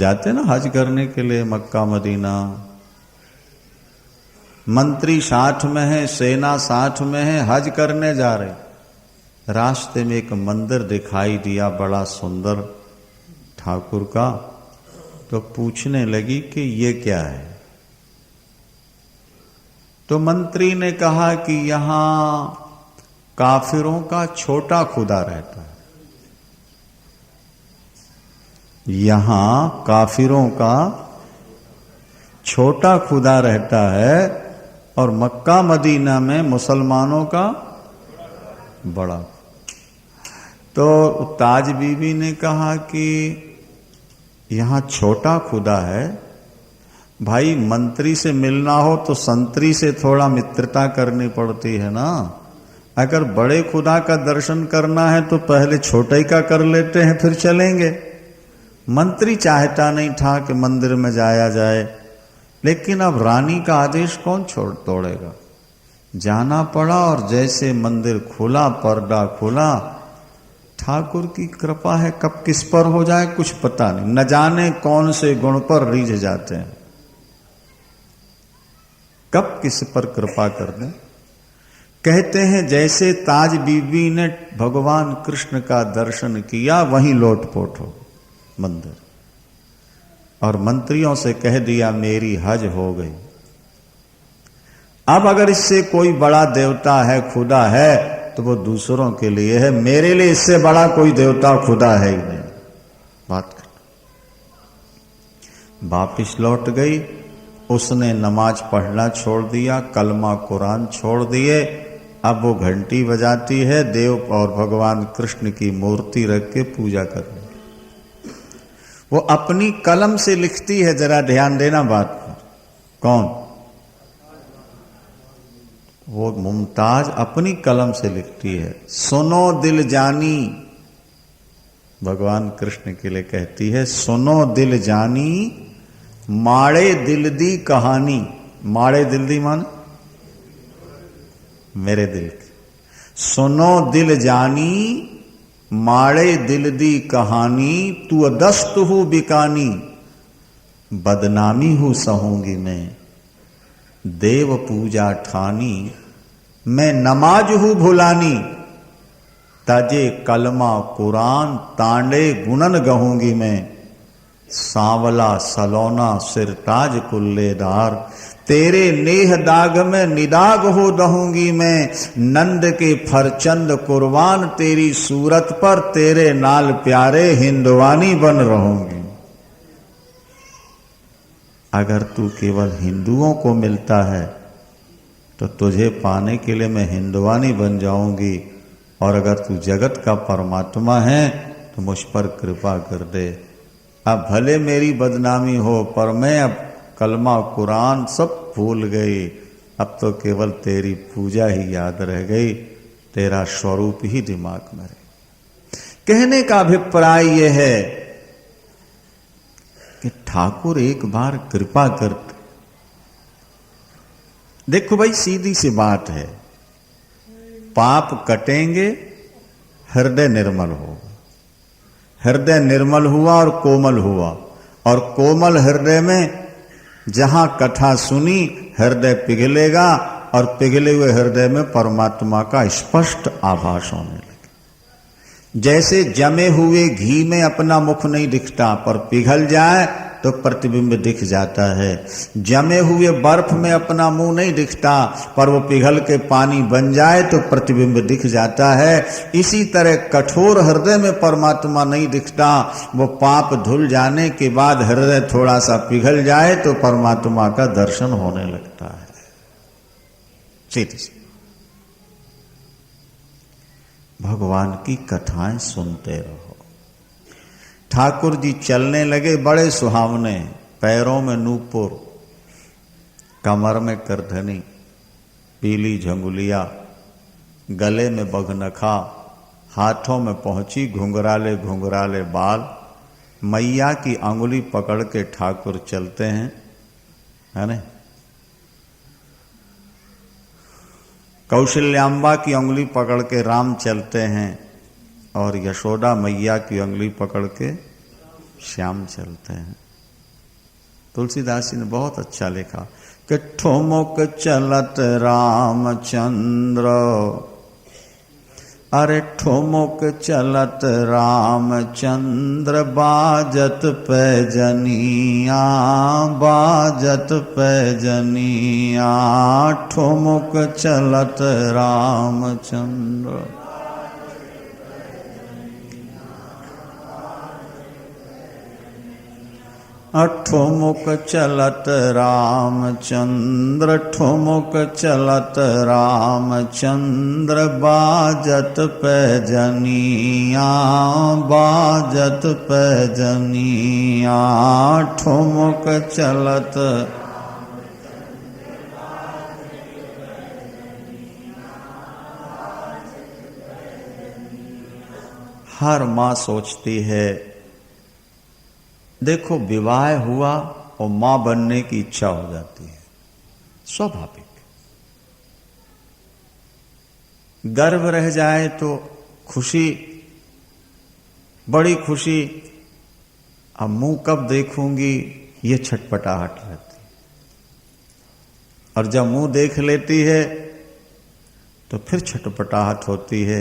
जाते ना हज करने के लिए मक्का मदीना, मंत्री साथ में है, सेना साथ में है, हज करने जा रहे। रास्ते में एक मंदिर दिखाई दिया बड़ा सुंदर ठाकुर का, तो पूछने लगी कि ये क्या है। तो मंत्री ने कहा कि यहां काफिरों का छोटा खुदा रहता है, यहां काफिरों का छोटा खुदा रहता है और मक्का मदीना में मुसलमानों का बड़ा। तो ताज बीबी ने कहा कि यहां छोटा खुदा है, भाई मंत्री से मिलना हो तो संतरी से थोड़ा मित्रता करनी पड़ती है ना। अगर बड़े खुदा का दर्शन करना है तो पहले छोटे का कर लेते हैं फिर चलेंगे। मंत्री चाहता नहीं था कि मंदिर में जाया जाए, लेकिन अब रानी का आदेश कौन तोड़ेगा। जाना पड़ा और जैसे मंदिर खुला, पर्दा खुला, ठाकुर की कृपा है, कब किस पर हो जाए कुछ पता नहीं, न जाने कौन से गुण पर रीझ जाते हैं, कब किस पर कृपा कर दें। कहते हैं जैसे ताज बीबी ने भगवान कृष्ण का दर्शन किया वहीं लोटपोट हो मंदिर, और मंत्रियों से कह दिया मेरी हज हो गई। अब अगर इससे कोई बड़ा देवता है, खुदा है, तो वो दूसरों के लिए है, मेरे लिए इससे बड़ा कोई देवता खुदा है ही नहीं। बात कर वापिस लौट गई। उसने नमाज पढ़ना छोड़ दिया, कलमा कुरान छोड़ दिए। अब वो घंटी बजाती है, देव और भगवान कृष्ण की मूर्ति रख के पूजा करने। वो अपनी कलम से लिखती है, जरा ध्यान देना बात पर। कौन? वो मुमताज अपनी कलम से लिखती है। सुनो दिल जानी, भगवान कृष्ण के लिए कहती है, सुनो दिल जानी माड़े दिल दी कहानी। माड़े दिल दी मान मेरे दिल की। सुनो दिल जानी माड़े दिल दी कहानी, तू दस्त हूं बिकानी, बदनामी हूं सहूंगी मैं, देव पूजा ठानी, मैं नमाज हूं भुलानी, ताजे कलमा कुरान तांडे गुणन गहूंगी मैं, सांवला सलोना सिरताज कुल्लेदार, तेरे नेह दाग में निदाग हो दहूंगी मैं, नंद के फरचंद कुर्बान तेरी सूरत पर, तेरे नाल प्यारे हिंदवानी बन रहूंगी। अगर तू केवल हिंदुओं को मिलता है तो तुझे पाने के लिए मैं हिंदवानी बन जाऊंगी, और अगर तू जगत का परमात्मा है तो मुझ पर कृपा कर दे। अब भले मेरी बदनामी हो, पर मैं अब कलमा कुरान सब भूल गई, अब तो केवल तेरी पूजा ही याद रह गई, तेरा स्वरूप ही दिमाग में रहे। कहने का अभिप्राय यह है कि ठाकुर एक बार कृपा करते। देखो भाई, सीधी सी बात है, पाप कटेंगे, हृदय निर्मल होगा। हृदय निर्मल हुआ और कोमल हुआ, और कोमल हृदय में जहां कथा सुनी हृदय पिघलेगा, और पिघले हुए हृदय में परमात्मा का स्पष्ट आभास होने लगे। जैसे जमे हुए घी में अपना मुख नहीं दिखता, पर पिघल जाए तो प्रतिबिंब दिख जाता है। जमे हुए बर्फ में अपना मुंह नहीं दिखता, पर वो पिघल के पानी बन जाए तो प्रतिबिंब दिख जाता है। इसी तरह कठोर हृदय में परमात्मा नहीं दिखता, वो पाप धुल जाने के बाद हृदय थोड़ा सा पिघल जाए तो परमात्मा का दर्शन होने लगता है। सीधी सी भगवान की कथाएं सुनते रहो। ठाकुर जी चलने लगे, बड़े सुहावने, पैरों में नूपुर, कमर में करधनी, पीली झंगुलिया, गले में बघनखा, हाथों में पहुंची घुंघराले घुंघराले बाल, मैया की अंगुली पकड़ के ठाकुर चलते हैं, है ना। कौशल्याम्बा की अंगुली पकड़ के राम चलते हैं, और यशोदा मैया की अंगुली पकड़ के श्याम चलते हैं। तुलसीदास जी ने बहुत अच्छा लिखा कि ठुमुक चलत रामचंद्र, अरे ठुमुक चलत रामचंद्र, बाजत पैजनिया, बाजत पैजनिया, ठुमुक चलत रामचंद्र। ठुमुक चलत रामचंद्र, ठुमुक चलत रामचंद्र, बाजत पैजनिया, बाजत पैजनिया, ठुमुक चलत। हर माँ सोचती है, देखो विवाह हुआ और मां बनने की इच्छा हो जाती है, स्वाभाविक। गर्भ रह जाए तो खुशी, बड़ी खुशी, अब मुंह कब देखूंगी ये छटपटाहट रहती। और जब मुंह देख लेती है तो फिर छटपटाहट होती है,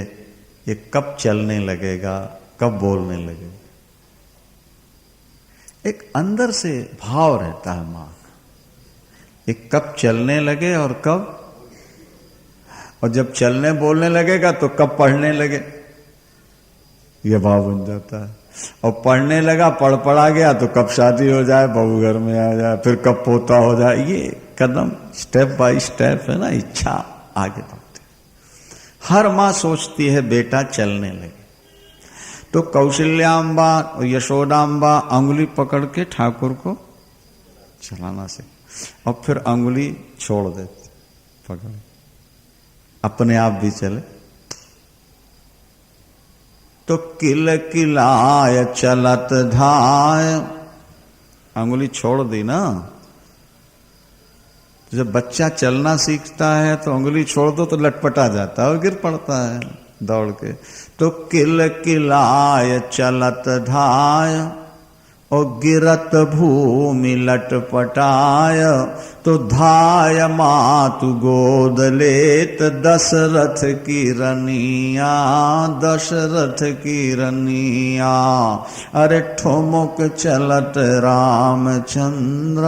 ये कब चलने लगेगा, कब बोलने लगेगा। एक अंदर से भाव रहता है मां का, एक कब चलने लगे और कब, और जब चलने बोलने लगेगा तो कब पढ़ने लगे, यह भाव बन जाता है। और पढ़ने लगा, पढ़ पढ़ा गया तो कब शादी हो जाए, बहू घर में आ जाए, फिर कब पोता हो जाए। ये कदम स्टेप बाय स्टेप है ना, इच्छा आगे बढ़ती है। हर मां सोचती है बेटा चलने लगे। तो कौशल्याम्बा और यशोदाम्बा अंगुली पकड़ के ठाकुर को चलाना से, और फिर अंगुली छोड़ देते, पकड़, अपने आप भी चले। तो किल किलाय चलत धाय, अंगुली छोड़ दी ना। तो जब बच्चा चलना सीखता है तो अंगुली छोड़ दो तो लटपटा जाता है और गिर पड़ता है दौड़ के। तो किल किलाय चलत धाय, और गिरत भूमि लटपटाय, तो धाय मातु गोद लेत दशरथ की रनिया, दशरथ की रनिया। अरे ठुमुक चलत रामचंद्र,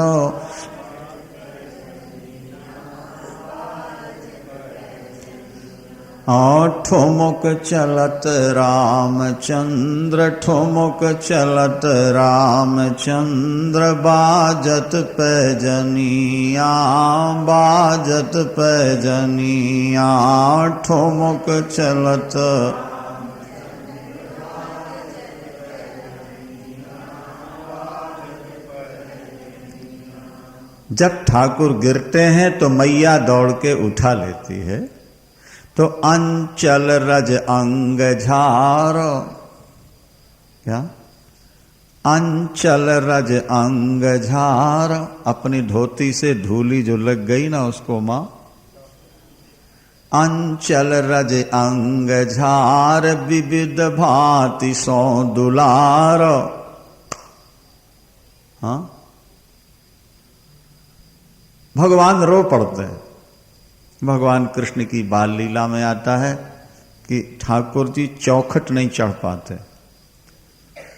ठुमुक चलत रामचंद्र, ठुमुक चलत रामचंद्र, बाजत पैजनिया, बाजत पैजनिया, ठुमुक चलत। जब ठाकुर गिरते हैं तो मैया दौड़ के उठा लेती है। तो अंचल रज अंग झार, क्या अंचल रज अंग झार, अपनी धोती से धूली जो लग गई ना उसको मां, अंचल रज अंग झार, विविध भांति सो दुलार। हाँ, भगवान रो पड़ते हैं। भगवान कृष्ण की बाल लीला में आता है कि ठाकुर जी चौखट नहीं चढ़ पाते।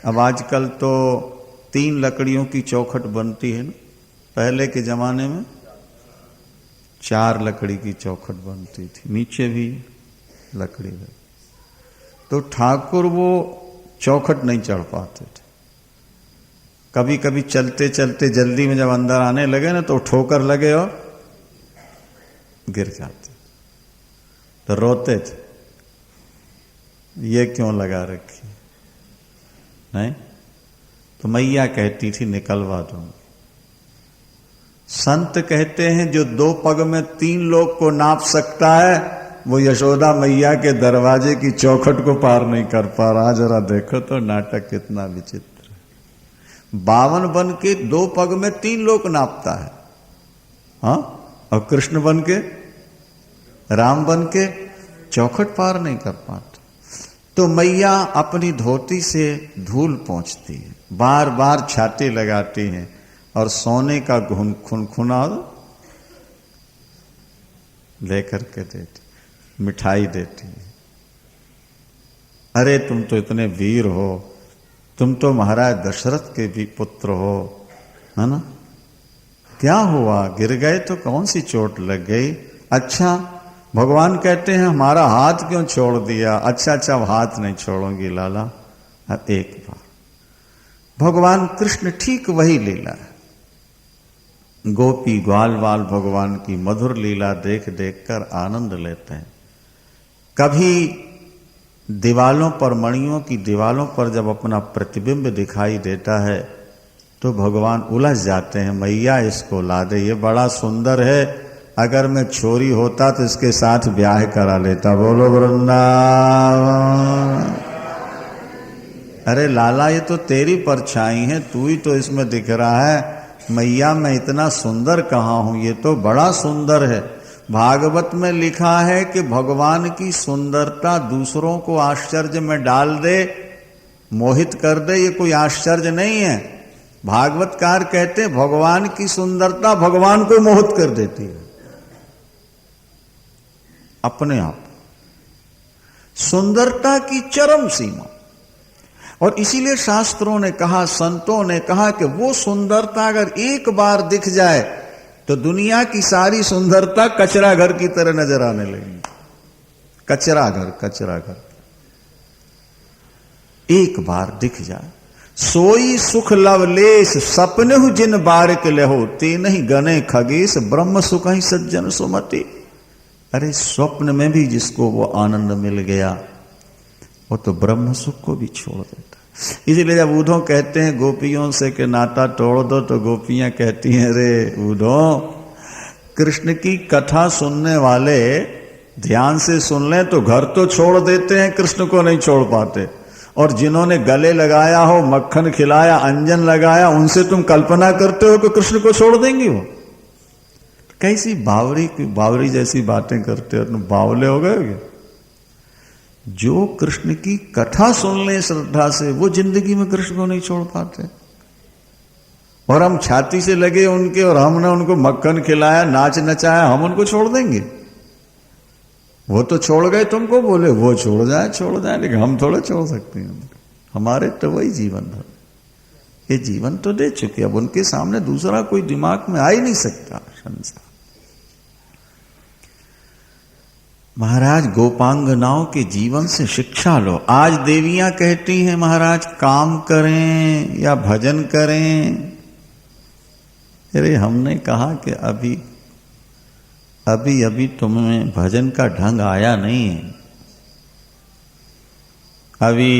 अब आजकल तो 3 लकड़ियों की चौखट बनती है ना, पहले के जमाने में 4 लकड़ी की चौखट बनती थी, नीचे भी लकड़ी है। तो ठाकुर वो चौखट नहीं चढ़ पाते थे। कभी कभी चलते चलते जल्दी में जब अंदर आने लगे ना तो ठोकर लगे और गिर जाते, तो रोते थे, ये क्यों लगा रखी नहीं। तो मैया कहती थी निकलवा दूंगी। संत कहते हैं जो 2 पग में 3 लोग को नाप सकता है वो यशोदा मैया के दरवाजे की चौखट को पार नहीं कर पा रहा। जरा देखो तो नाटक कितना विचित्र है। 52 बन के 2 पग में 3 लोग नापता है, हाँ, और कृष्ण बन के, राम बन के चौखट पार नहीं कर पाते। तो मैया अपनी धोती से धूल पोंछती है, बार बार छाती लगाती हैं और सोने का खुनखुना लेकर के देती, मिठाई देती। अरे तुम तो इतने वीर हो, तुम तो महाराज दशरथ के भी पुत्र हो, है ना? क्या हुआ, गिर गए तो कौन सी चोट लग गई? अच्छा, भगवान कहते हैं हमारा हाथ क्यों छोड़ दिया? अच्छा अब हाथ नहीं छोड़ूंगी लाला। अब एक बार भगवान कृष्ण ठीक वही लीला है, गोपी ग्वाल बाल भगवान की मधुर लीला देख देख कर आनंद लेते हैं। कभी दीवालों पर, मणियों की दीवालों पर जब अपना प्रतिबिंब दिखाई देता है तो भगवान उलझ जाते हैं, मैया इसको ला दे, ये बड़ा सुंदर है, अगर मैं छोरी होता तो इसके साथ ब्याह करा लेता। बोलो वृंदावन। अरे लाला ये तो तेरी परछाई है, तू ही तो इसमें दिख रहा है, मैया मैं इतना सुंदर कहाँ हूं, ये तो बड़ा सुंदर है। भागवत में लिखा है कि भगवान की सुंदरता दूसरों को आश्चर्य में डाल दे, मोहित कर दे, ये कोई आश्चर्य नहीं है। भागवतकार कहते हैं भगवान की सुंदरता भगवान को मोहित कर देती है अपने आप। सुंदरता की चरम सीमा। और इसीलिए शास्त्रों ने कहा, संतों ने कहा कि वो सुंदरता अगर एक बार दिख जाए तो दुनिया की सारी सुंदरता कचरा घर की तरह नजर आने लगेगी। कचरा घर एक बार दिख जाए। सोई सुख लवलेश सपने जिन बारिक लेहो, ते नहीं गने खगेश ब्रह्म सुख ही सज्जन सुमति। अरे स्वप्न में भी जिसको वो आनंद मिल गया वो तो ब्रह्म सुख को भी छोड़ देता। इसीलिए जब उद्धव कहते हैं गोपियों से कि नाता तोड़ दो, तो गोपियां कहती हैं अरे उद्धव, कृष्ण की कथा सुनने वाले ध्यान से सुन लें तो घर तो छोड़ देते हैं, कृष्ण को नहीं छोड़ पाते। और जिन्होंने गले लगाया हो, मक्खन खिलाया, अंजन लगाया, उनसे तुम कल्पना करते हो कि कृष्ण को छोड़ देंगे वो? कैसी बावरी जैसी बातें करते हो, तुम बावले हो गए। जो कृष्ण की कथा सुन ले श्रद्धा से, वो जिंदगी में कृष्ण को नहीं छोड़ पाते। और हम छाती से लगे उनके, और हमने उनको मक्खन खिलाया, नाच नचाया, हम उनको छोड़ देंगे? वो तो छोड़ गए, तुमको बोले वो छोड़ जाए, लेकिन हम थोड़ा छोड़ सकते हैं। हमारे तो वही जीवन है, ये जीवन तो दे चुके, अब उनके सामने दूसरा कोई दिमाग में आ ही नहीं सकता संसार। महाराज गोपांगनाओं के जीवन से शिक्षा लो। आज देवियां कहती हैं महाराज काम करें या भजन करें। अरे हमने कहा कि अभी तुम्हें भजन का ढंग आया नहीं है। अभी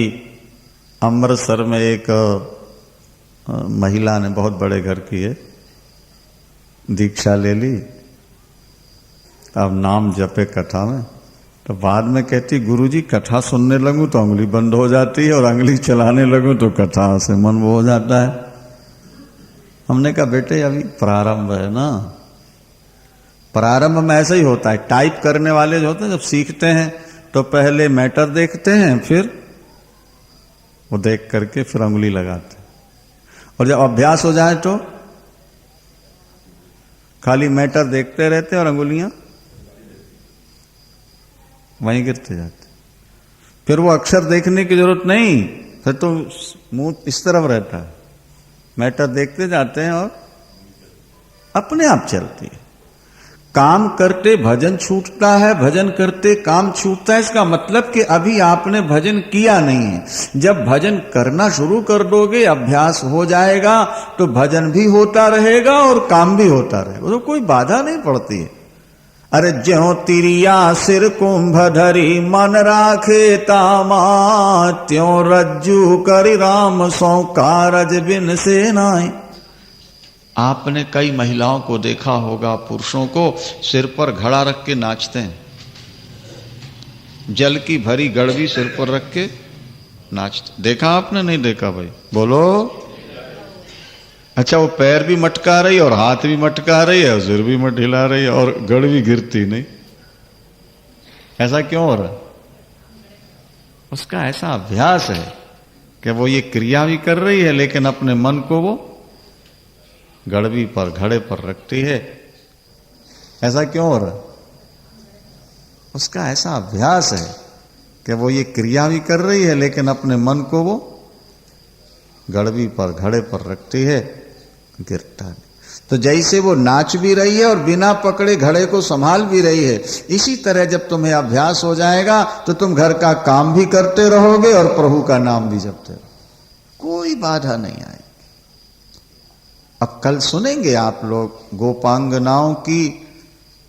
अमृतसर में एक महिला ने, बहुत बड़े घर की है, दीक्षा ले ली, अब नाम जपे कथा में, तो बाद में कहती गुरुजी कथा सुनने लगूं तो उंगली बंद हो जाती है, और उंगली चलाने लगूं तो कथा से मन वो हो जाता है। हमने कहा बेटे अभी प्रारंभ है ना, प्रारंभ में ऐसा ही होता है। टाइप करने वाले जो होते हैं जब सीखते हैं तो पहले मैटर देखते हैं, फिर वो देख करके फिर उंगली लगाते हैं, और जब अभ्यास हो जाए तो खाली मैटर देखते रहते हैं और अंगुलियां वहीं गिरते जाते। फिर वो अक्षर देखने की जरूरत नहीं, फिर तो मुंह इस तरफ रहता है, मैटर देखते जाते हैं और अपने आप चलती है। काम करते भजन छूटता है, भजन करते काम छूटता है। इसका मतलब कि अभी आपने भजन किया नहीं है। जब भजन करना शुरू कर दोगे, अभ्यास हो जाएगा, तो भजन भी होता रहेगा और काम भी होता रहेगा, तो कोई बाधा नहीं पड़ती है। अरे ज्यों तिरिया सिर कुंभ धरी मन राखे तामा, त्यों रज्जू करि राम सौ कारज बिन से नाई। आपने कई महिलाओं को देखा होगा, पुरुषों को सिर पर घड़ा रख के नाचते हैं, जल की भरी गड़वी सिर पर रख के नाचते। देखा आपने? नहीं देखा भाई? बोलो। अच्छा, वो पैर भी मटका रही है और हाथ भी मटका रही है और सिर भी मत हिला रही है और गड़वी गिरती नहीं। ऐसा क्यों हो रहा है? उसका ऐसा अभ्यास है कि वो ये क्रिया भी कर रही है लेकिन अपने मन को वो गड़बी पर घड़े पर रखती है। ऐसा क्यों हो रहा? उसका ऐसा अभ्यास है कि वो ये क्रिया भी कर रही है लेकिन अपने मन को वो गड़बी पर घड़े पर रखती है, गिरता नहीं। तो जैसे वो नाच भी रही है और बिना पकड़े घड़े को संभाल भी रही है, इसी तरह जब तुम्हें अभ्यास हो जाएगा तो तुम घर का काम भी करते रहोगे और प्रभु का नाम भी जपते रहोगे, कोई बाधा नहीं आएगी। अब कल सुनेंगे आप लोग गोपांगनाओं की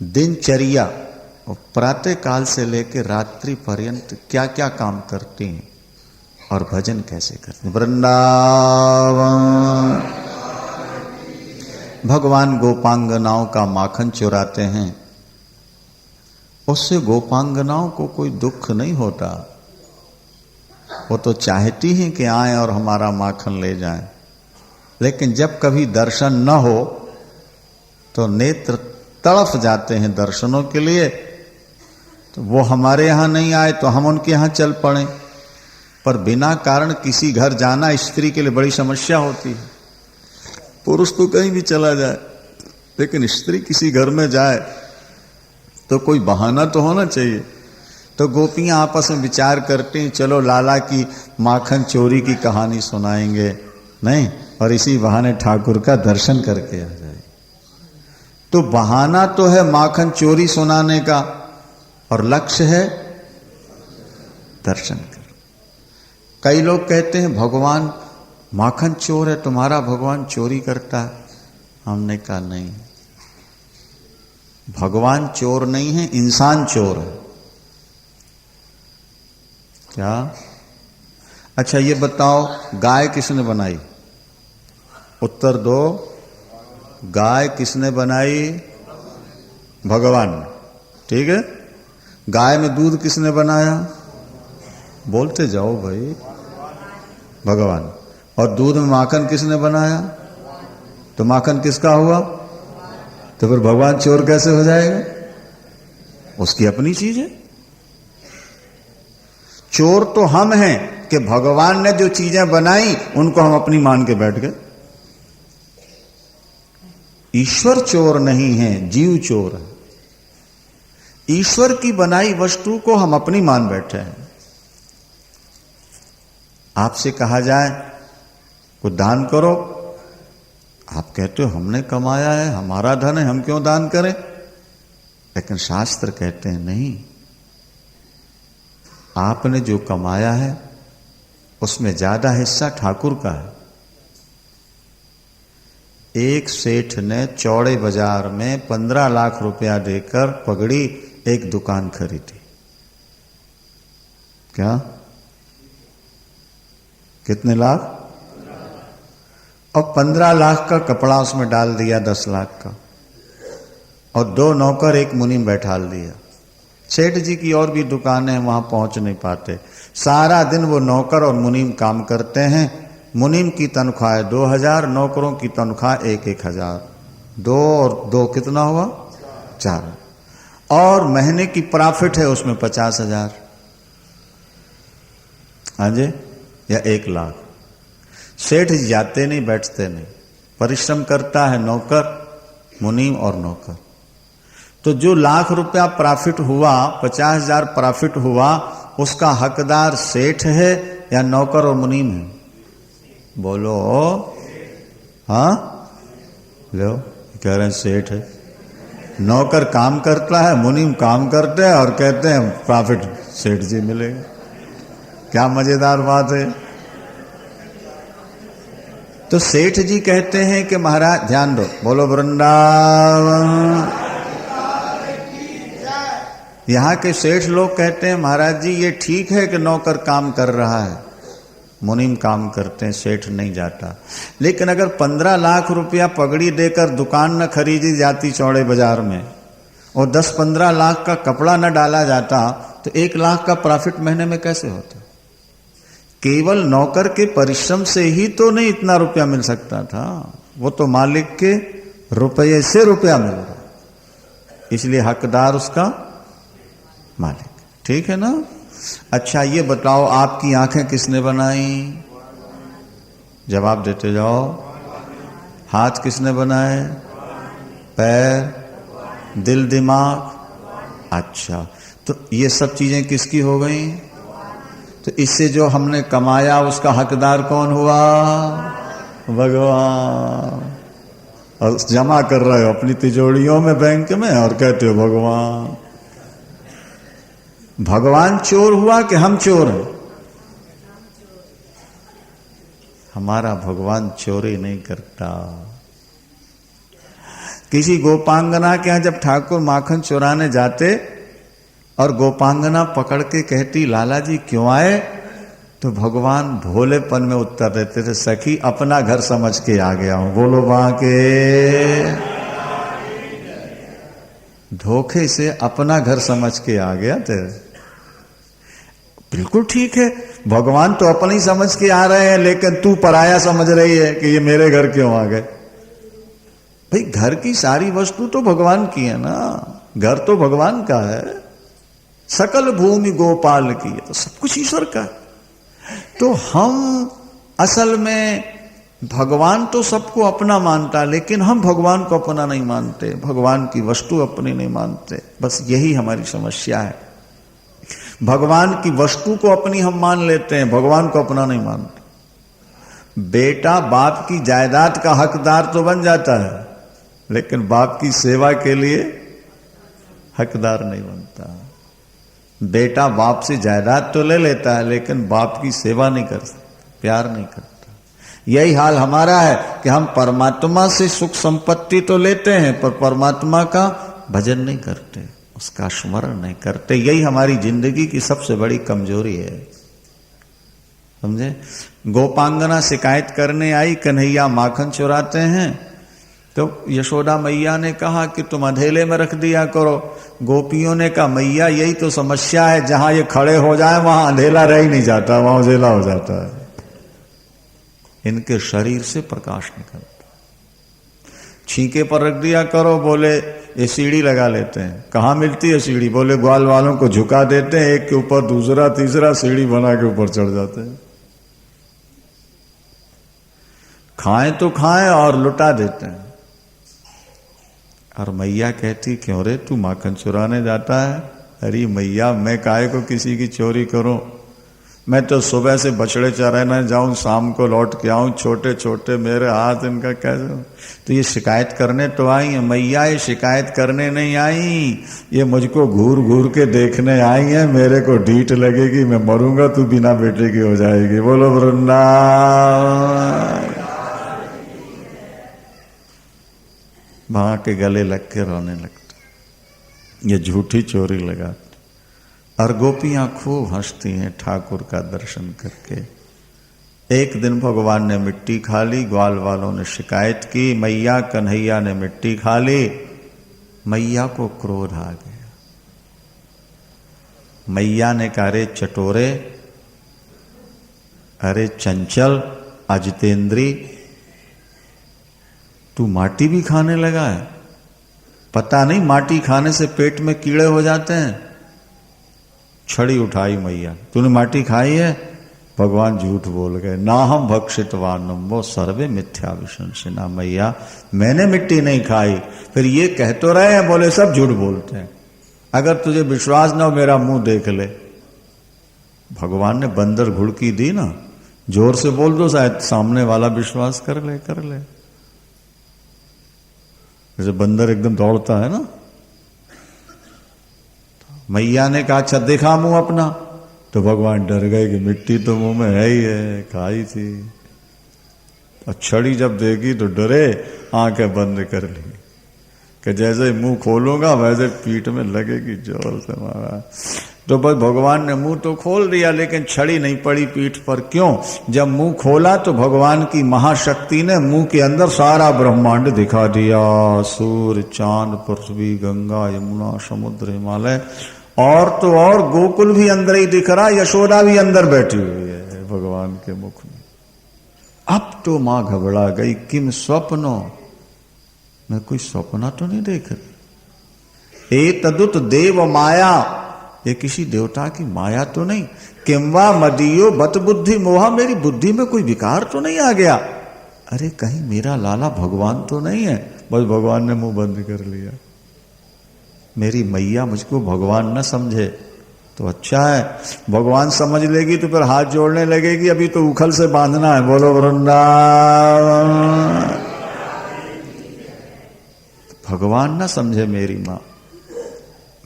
दिनचर्या, प्रातः काल से लेकर रात्रि पर्यंत क्या क्या काम करती हैं और भजन कैसे करते हैं। वृंदावन भगवान गोपांगनाओं का माखन चुराते हैं, उससे गोपांगनाओं को कोई दुख नहीं होता। वो तो चाहती हैं कि आए और हमारा माखन ले जाएं, लेकिन जब कभी दर्शन न हो तो नेत्र तड़फ जाते हैं दर्शनों के लिए। तो वो हमारे यहां नहीं आए तो हम उनके यहां चल पड़े, पर बिना कारण किसी घर जाना स्त्री के लिए बड़ी समस्या होती है। पुरुष तो कहीं भी चला जाए, लेकिन स्त्री किसी घर में जाए तो कोई बहाना तो होना चाहिए। तो गोपियां आपस में विचार करती हैं, चलो लाला की माखन चोरी की कहानी सुनाएंगे, नहीं, और इसी बहाने ठाकुर का दर्शन करके आ जाए। तो बहाना तो है माखन चोरी सुनाने का और लक्ष्य है दर्शन कर। कई लोग कहते हैं भगवान माखन चोर है, तुम्हारा भगवान चोरी करता है। हमने कहा नहीं, भगवान चोर नहीं है, इंसान चोर है। क्या? अच्छा ये बताओ, गाय किसने बनाई? उत्तर दो। गाय किसने बनाई? भगवान। ठीक है। गाय में दूध किसने बनाया? बोलते जाओ भाई। भगवान। और दूध में माखन किसने बनाया? तो माखन किसका हुआ? तो फिर भगवान चोर कैसे हो जाएगा? उसकी अपनी चीज है। चोर तो हम हैं कि भगवान ने जो चीजें बनाई उनको हम अपनी मान के बैठ गए। ईश्वर चोर नहीं है, जीव चोर है। ईश्वर की बनाई वस्तु को हम अपनी मान बैठे हैं। आपसे कहा जाए कुछ दान करो, आप कहते हो हमने कमाया है, हमारा धन है, हम क्यों दान करें? लेकिन शास्त्र कहते हैं नहीं, आपने जो कमाया है उसमें ज्यादा हिस्सा ठाकुर का है। एक सेठ ने चौड़े बाजार में 15 लाख रुपया देकर पगड़ी एक दुकान खरीदी। क्या? कितने लाख? और 15 लाख का कपड़ा उसमें डाल दिया 10 लाख का, और 2 नौकर एक मुनीम बैठाल दिया। सेठ जी की और भी दुकानें हैं, वहां पहुंच नहीं पाते। सारा दिन वो नौकर और मुनीम काम करते हैं। मुनीम की तनख्वाह 2000, नौकरों की तनख्वाह 1-1000। 2 और 2 कितना हुआ? 4। और महीने की प्रॉफिट है उसमें 50,000। हाँ जी, या 1 लाख। सेठ जी जाते नहीं, बैठते नहीं, परिश्रम करता है नौकर, मुनीम और नौकर। तो जो लाख रुपया प्रॉफिट हुआ, 50,000 प्रॉफिट हुआ, उसका हकदार सेठ है या नौकर और मुनीम है? बोलो। हाँ, लो कह रहे हैं सेठ है। नौकर काम करता है, मुनीम काम करते हैं और कहते हैं प्रॉफिट सेठ जी मिलेगा। क्या मजेदार बात है। तो सेठ जी कहते हैं कि महाराज ध्यान दो, बोलो वृंदावन। यहां के सेठ लोग कहते हैं महाराज जी ये ठीक है कि नौकर काम कर रहा है, मुनीम काम करते हैं, सेठ नहीं जाता। लेकिन अगर 15 लाख रुपया पगड़ी देकर दुकान न खरीदी जाती चौड़े बाजार में और 10-15 लाख का कपड़ा न डाला जाता तो 1 लाख का प्रॉफिट महीने में कैसे होता? केवल नौकर के परिश्रम से ही तो नहीं इतना रुपया मिल सकता था, वो तो मालिक के रुपये से रुपया मिल रहा, इसलिए हकदार उसका मालिक। ठीक है ना? अच्छा ये बताओ, आपकी आंखें किसने बनाई? जवाब देते जाओ। हाथ किसने बनाए? पैर, दिल, दिमाग। अच्छा, तो ये सब चीजें किसकी हो गई? तो इससे जो हमने कमाया उसका हकदार कौन हुआ? भगवान। और जमा कर रहे हो अपनी तिजोरियों में, बैंक में, और कहते हो भगवान। भगवान चोर हुआ कि हम चोर हैं? हमारा भगवान चोरी नहीं करता। किसी गोपांगना के यहां जब ठाकुर माखन चुराने जाते और गोपांगना पकड़ के कहती लाला जी क्यों आए, तो भगवान भोलेपन में उत्तर देते थे, सखी अपना घर समझ के आ गया हूं। बोलो बांके। धोखे से अपना घर समझ के आ गया तेरे। बिल्कुल ठीक है, भगवान तो अपने ही समझ के आ रहे हैं, लेकिन तू पराया समझ रही है कि ये मेरे घर क्यों आ गए। भाई घर की सारी वस्तु तो भगवान की है ना, घर तो भगवान का है। सकल भूमि गोपाल की है, तो सब कुछ ईश्वर का है। तो हम असल में भगवान तो सबको अपना मानता, लेकिन हम भगवान को अपना नहीं मानते, भगवान की वस्तु अपनी नहीं मानते। बस यही हमारी समस्या है। भगवान की वस्तु को अपनी हम मान लेते हैं, भगवान को अपना नहीं मानते। बेटा बाप की जायदाद का हकदार तो बन जाता है, लेकिन बाप की सेवा के लिए हकदार नहीं बनता। बेटा बाप से जायदाद तो ले लेता है, लेकिन बाप की सेवा नहीं कर सकता, प्यार नहीं करता। यही हाल हमारा है कि हम परमात्मा से सुख संपत्ति तो लेते हैं, पर परमात्मा का भजन नहीं करते, उसका स्मरण नहीं करते। यही हमारी जिंदगी की सबसे बड़ी कमजोरी है, समझे। गोपांगना शिकायत करने आई, कन्हैया माखन चुराते हैं, तो यशोदा मैया ने कहा कि तुम अंधेले में रख दिया करो। गोपियों ने कहा मैया यही तो समस्या है, जहां ये खड़े हो जाए वहां अंधेला रह ही नहीं जाता, वहां उजेला हो जाता है। इनके शरीर से प्रकाश निकलता। छींके पर रख दिया करो, बोले ये सीढ़ी लगा लेते हैं। कहाँ मिलती है सीढ़ी? बोले ग्वाल वालों को झुका देते हैं, एक के ऊपर दूसरा तीसरा सीढ़ी बना के ऊपर चढ़ जाते हैं। खाएं तो खाएं और लुटा देते हैं। और मैया कहती क्यों रे तू माखन चुराने जाता है? अरे मैया मैं काहे को किसी की चोरी करूं, मैं तो सुबह से बछड़े चराने जाऊं, शाम को लौट के आऊं, छोटे छोटे मेरे हाथ, इनका कैसे। तो ये शिकायत करने तो आई है। मैया ये शिकायत करने नहीं आई, ये मुझको घूर घूर के देखने आई है। मेरे को ढीठ लगेगी, मैं मरूंगा, तू बिना बेटे की हो जाएगी। बोलो वृंदावन। मां के गले लग के रोने लगते, ये झूठी चोरी लगाते। और गोपियां खूब हंसती हैं ठाकुर का दर्शन करके। एक दिन भगवान ने मिट्टी खा ली, ग्वाल वालों ने शिकायत की, मैया कन्हैया ने मिट्टी खा ली। मैया को क्रोध आ गया। मैया ने कहा अरे चटोरे, अरे चंचल अजितेंद्री, तू माटी भी खाने लगा है? पता नहीं माटी खाने से पेट में कीड़े हो जाते हैं। छड़ी उठाई मैया, तूने माटी खाई है? भगवान झूठ बोल गए, ना हम भक्षितवानम वो सर्वे मिथ्या विशंसिना। मैया मैंने मिट्टी नहीं खाई। फिर ये कह तो रहे हैं, बोले सब झूठ बोलते हैं। अगर तुझे विश्वास ना हो मेरा मुंह देख ले। भगवान ने बंदर घुड़की दी ना, जोर से बोल दो, शायद सामने वाला विश्वास कर ले। जैसे बंदर एकदम दौड़ता है ना। मैया ने कहा अच्छा देखा मुंह अपना, तो भगवान डर गए कि मिट्टी तो मुंह में है ही है, खाई थी। और छड़ी जब देगी तो डरे, आंखें बंद कर ली कि जैसे मुंह खोलूंगा वैसे पीठ में लगेगी जोर से मारा। तो बस भगवान ने मुंह तो खोल दिया, लेकिन छड़ी नहीं पड़ी पीठ पर। क्यों? जब मुंह खोला तो भगवान की महाशक्ति ने मुंह के अंदर सारा ब्रह्मांड दिखा दिया। सूर्य, चांद, पृथ्वी, गंगा, यमुना, समुद्र, हिमालय, और तो और गोकुल भी अंदर ही दिख रहा, यशोदा भी अंदर बैठी हुई है भगवान के मुख में। अब तो मां घबरा गई, किम स्वप्नो, मैं कोई सपना तो नहीं देख रही। ए तदुत देव माया, ये किसी देवता की माया तो नहीं। किंवा मदीयो बत बुद्धि मोहा, मेरी बुद्धि में कोई विकार तो नहीं आ गया। अरे कहीं मेरा लाला भगवान तो नहीं है? बस भगवान ने मुंह बंद कर लिया। मेरी मैया मुझको भगवान न समझे तो अच्छा है, भगवान समझ लेगी तो फिर हाथ जोड़ने लगेगी, अभी तो उखल से बांधना है। बोलो वृंदावन। भगवान न समझे मेरी माँ,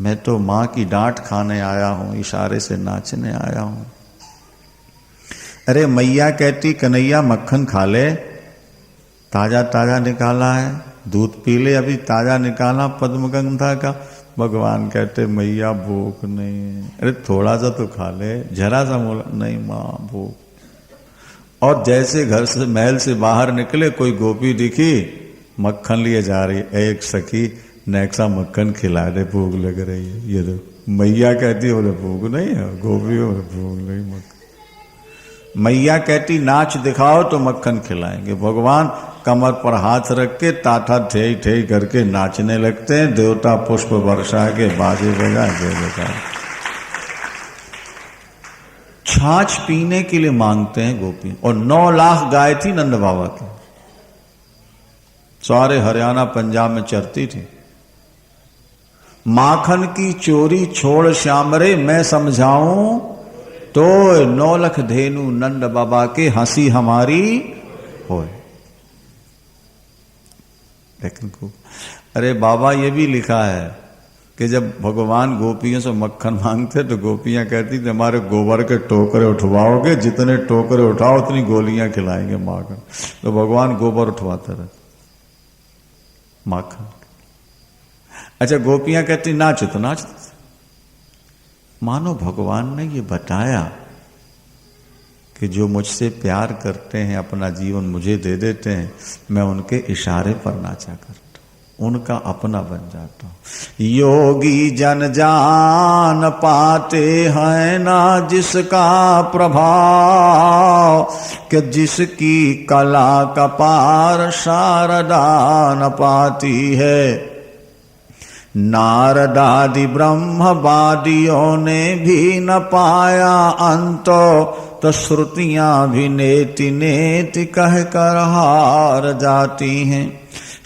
मैं तो माँ की डांट खाने आया हूं, इशारे से नाचने आया हूं। अरे मैया कहती कन्हैया मक्खन खा ले, ताजा ताजा निकाला है, दूध पी ले, अभी ताजा निकाला पद्मगंधा का। भगवान कहते मैया भूख नहीं है। अरे थोड़ा सा तो खा ले, जरा सा मोला, नहीं माँ भूख। और जैसे घर से महल से बाहर निकले, कोई गोपी दिखी मक्खन लिए जा रही, एक सखी नेक्सा मक्खन खिला दे, भूख लग रही है। ये तो मैया कहती है, बोले भूख नहीं है, गोपी बोले भूख नहीं। मक्खन मैया कहती नाच दिखाओ तो मक्खन खिलाएंगे। भगवान कमर पर हाथ रख के ताथा ठेई ठेई करके नाचने लगते हैं। देवता पुष्प वर्षा के बाजे बजा देवता छाछ पीने के लिए मांगते हैं गोपी। और 9 लाख गाय थी नंद बाबा की, सारे हरियाणा पंजाब में चरती थी। माखन की चोरी छोड़ श्याम रे, मैं समझाऊं तो 9 लाख धेनु नंद बाबा के, हंसी हमारी होए। लेकिन अरे बाबा ये भी लिखा है कि जब भगवान गोपियों से मक्खन मांगते तो गोपियां कहती थी हमारे गोबर के टोकरे उठवाओगे, जितने टोकरे उठाओ उतनी गोलियां खिलाएंगे माखन। तो भगवान गोबर उठवाते रहे माखन। अच्छा गोपियां कहती नाचो तो नाचते। मानो भगवान ने ये बताया कि जो मुझसे प्यार करते हैं, अपना जीवन मुझे दे देते हैं, मैं उनके इशारे पर नाचा करता हूं, उनका अपना बन जाता हूं। योगी जन जान पाते हैं ना जिसका प्रभाव, कि जिसकी कला का पार शारदा न पाती है। नारदादि ब्रह्मवादियों ने भी न पाया अंत, तो श्रुतियां भी नेति नेति कह कर हार जाती हैं।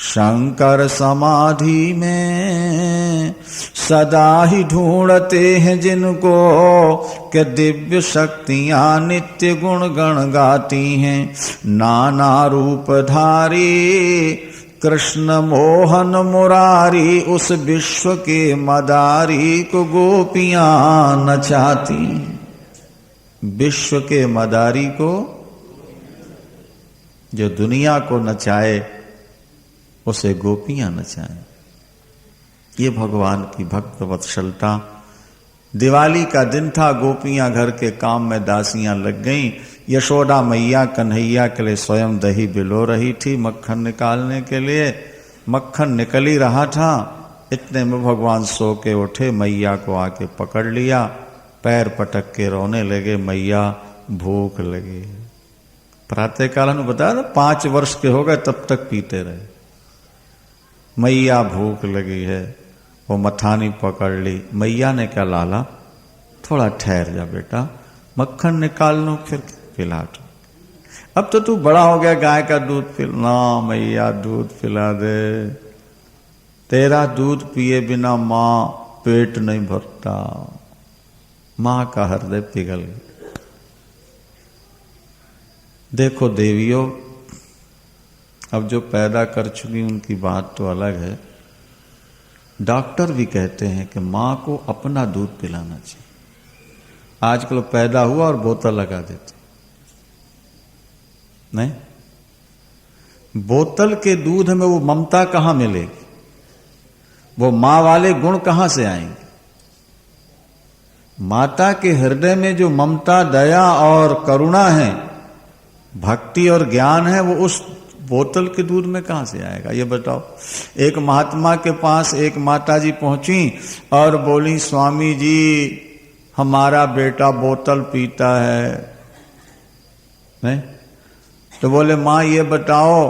शंकर समाधि में सदा ही ढूंढते हैं जिनको, कि दिव्य शक्तियां नित्य गुण गण गाती हैं। नाना रूप धारी कृष्ण मोहन मुरारी, उस विश्व के मदारी को गोपियां नचाती। विश्व के मदारी को, जो दुनिया को नचाए, उसे गोपियां नचाएं। ये भगवान की भक्त वत्सलता। दिवाली का दिन था, गोपियां घर के काम में दासियां लग गईं। यशोदा मैया कन्हैया के लिए स्वयं दही बिलो रही थी मक्खन निकालने के लिए। मक्खन निकल ही रहा था, इतने में भगवान सो के उठे, मैया को आके पकड़ लिया, पैर पटक के रोने लगे, मैया भूख लगी। प्रातःकाल ने बताया ना 5 वर्ष के हो गए तब तक पीते रहे। मैया भूख लगी है, वो मथानी पकड़ ली। मैया ने क्या, लाला थोड़ा ठहर जा बेटा, मक्खन निकाल लो फिर पिला दो। अब तो तू बड़ा हो गया, गाय का दूध पिलना। मैया दूध पिला दे, तेरा दूध पिए बिना माँ पेट नहीं भरता। माँ का हृदय पिघल गया। देखो देवियों, अब जो पैदा कर चुकी उनकी बात तो अलग है। डॉक्टर भी कहते हैं कि माँ को अपना दूध पिलाना चाहिए। आजकल पैदा हुआ और बोतल लगा देते नहीं, बोतल के दूध में वो ममता कहां मिलेगी, वो मां वाले गुण कहां से आएंगे। माता के हृदय में जो ममता, दया और करुणा है, भक्ति और ज्ञान है, वो उस बोतल के दूध में कहां से आएगा, ये बताओ। एक महात्मा के पास एक माताजी पहुंची और बोली, स्वामी जी हमारा बेटा बोतल पीता है। नहीं तो बोले, माँ ये बताओ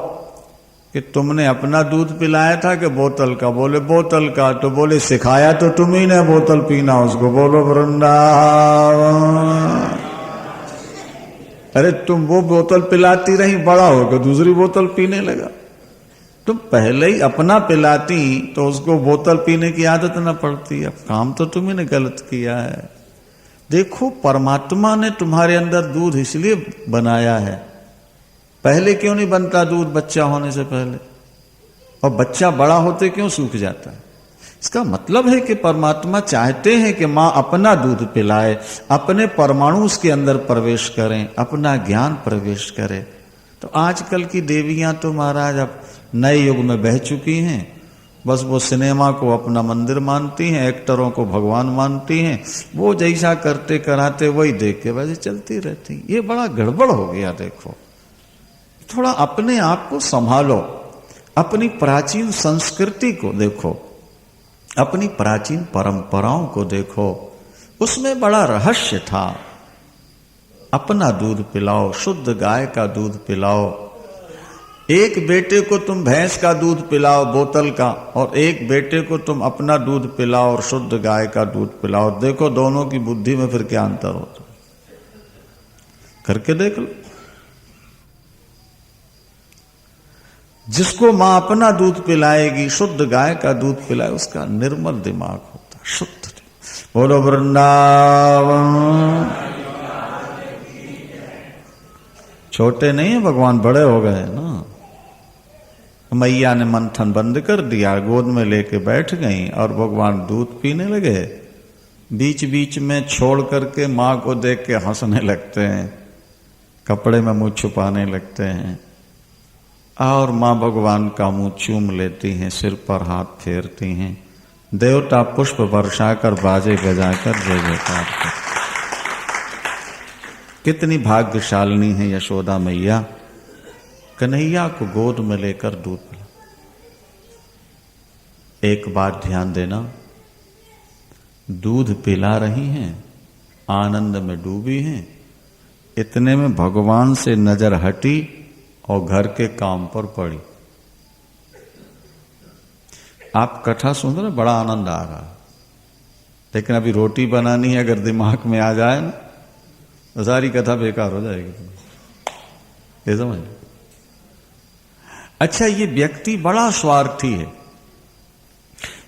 कि तुमने अपना दूध पिलाया था कि बोतल का? बोले बोतल का। तो बोले सिखाया तो तुम ही ने बोतल पीना उसको। बोलो वृंदावन। अरे तुम वो बोतल पिलाती रही, बड़ा होकर दूसरी बोतल पीने लगा। तुम पहले ही अपना पिलाती तो उसको बोतल पीने की आदत ना पड़ती। अब काम तो तुम्ही ने गलत किया है। देखो, परमात्मा ने तुम्हारे अंदर दूध इसलिए बनाया है। पहले क्यों नहीं बनता दूध बच्चा होने से पहले, और बच्चा बड़ा होते क्यों सूख जाता है? इसका मतलब है कि परमात्मा चाहते हैं कि मां अपना दूध पिलाए, अपने परमाणु उसके अंदर प्रवेश करें, अपना ज्ञान प्रवेश करे। तो आजकल की देवियां तो महाराज अब नए युग में बह चुकी हैं। बस वो सिनेमा को अपना मंदिर मानती हैं, एक्टरों को भगवान मानती हैं, वो जैसा करते कराते वही देख के वैसे चलती रहती। ये बड़ा गड़बड़ हो गया। देखो, थोड़ा अपने आप को संभालो, अपनी प्राचीन संस्कृति को देखो, अपनी प्राचीन परंपराओं को देखो, उसमें बड़ा रहस्य था। अपना दूध पिलाओ, शुद्ध गाय का दूध पिलाओ। एक बेटे को तुम भैंस का दूध पिलाओ बोतल का, और एक बेटे को तुम अपना दूध पिलाओ और शुद्ध गाय का दूध पिलाओ। देखो दोनों की बुद्धि में फिर क्या अंतर होता, करके देख लो। जिसको मां अपना दूध पिलाएगी, शुद्ध गाय का दूध पिलाए, उसका निर्मल दिमाग होता, शुद्ध। बोलो वृंदावन। छोटे नहीं है भगवान, बड़े हो गए ना। मैया ने मंथन बंद कर दिया, गोद में लेके बैठ गई और भगवान दूध पीने लगे। बीच बीच में छोड़ करके मां को देख के हंसने लगते हैं, कपड़े में मुंह छुपाने लगते हैं, और मां भगवान का मुंह चूम लेती हैं, सिर पर हाथ फेरती हैं। देवता पुष्प वर्षाकर बाजे बजाकर जय जयकार कर। कितनी भाग्यशालिनी है यशोदा मैया, कन्हैया को गोद में लेकर दूध पिला। एक बात ध्यान देना, दूध पिला रही हैं, आनंद में डूबी हैं, इतने में भगवान से नजर हटी और घर के काम पर पड़ी। आप कथा सुन रहे, बड़ा आनंद आ रहा, लेकिन अभी रोटी बनानी है, अगर दिमाग में आ जाए ना तो सारी कथा बेकार हो जाएगी। ये समझ। अच्छा, ये व्यक्ति बड़ा स्वार्थी है।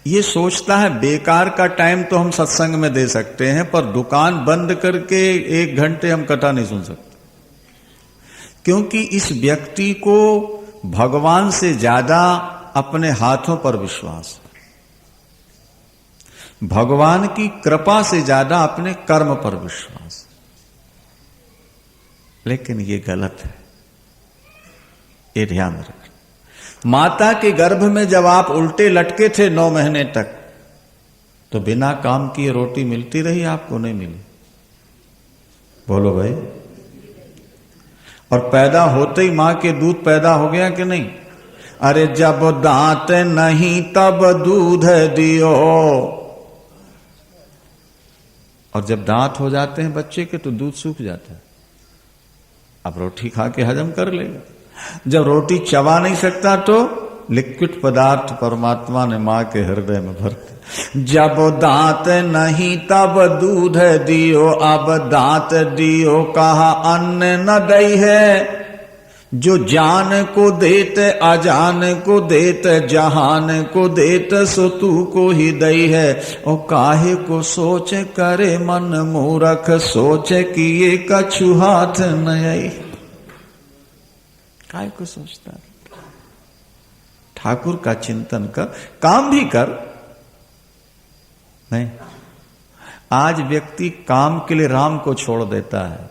ये सोचता है बेकार का टाइम तो हम सत्संग में दे सकते हैं, पर दुकान बंद करके 1 घंटे हम कथा नहीं सुन सकते, क्योंकि इस व्यक्ति को भगवान से ज्यादा अपने हाथों पर विश्वास है, भगवान की कृपा से ज्यादा अपने कर्म पर विश्वास है। लेकिन ये गलत है, ये ध्यान रखना। माता के गर्भ में जब आप उल्टे लटके थे 9 महीने तक, तो बिना काम किए रोटी मिलती रही, आपको नहीं मिली? बोलो भाई। और पैदा होते ही मां के दूध पैदा हो गया कि नहीं? अरे जब दांत नहीं तब दूध दियो, और जब दांत हो जाते हैं बच्चे के तो दूध सूख जाता है। अब रोटी खा के हजम कर लेगा। जब रोटी चबा नहीं सकता तो लिक्विड पदार्थ परमात्मा ने मां के हृदय में भर दिया। जब दांत नहीं तब दूध दियो, अब दांत दियो कहा अन्न न दई है। जो जान को देत अजान को देत, जहान को देत सो तू को ही दई है। ओ काहे को सोच करे मन मूरख, सोच कि ये कछु हाथ न आई। काहे को सोचता है? ठाकुर का चिंतन कर, काम भी कर। नहीं, आज व्यक्ति काम के लिए राम को छोड़ देता है,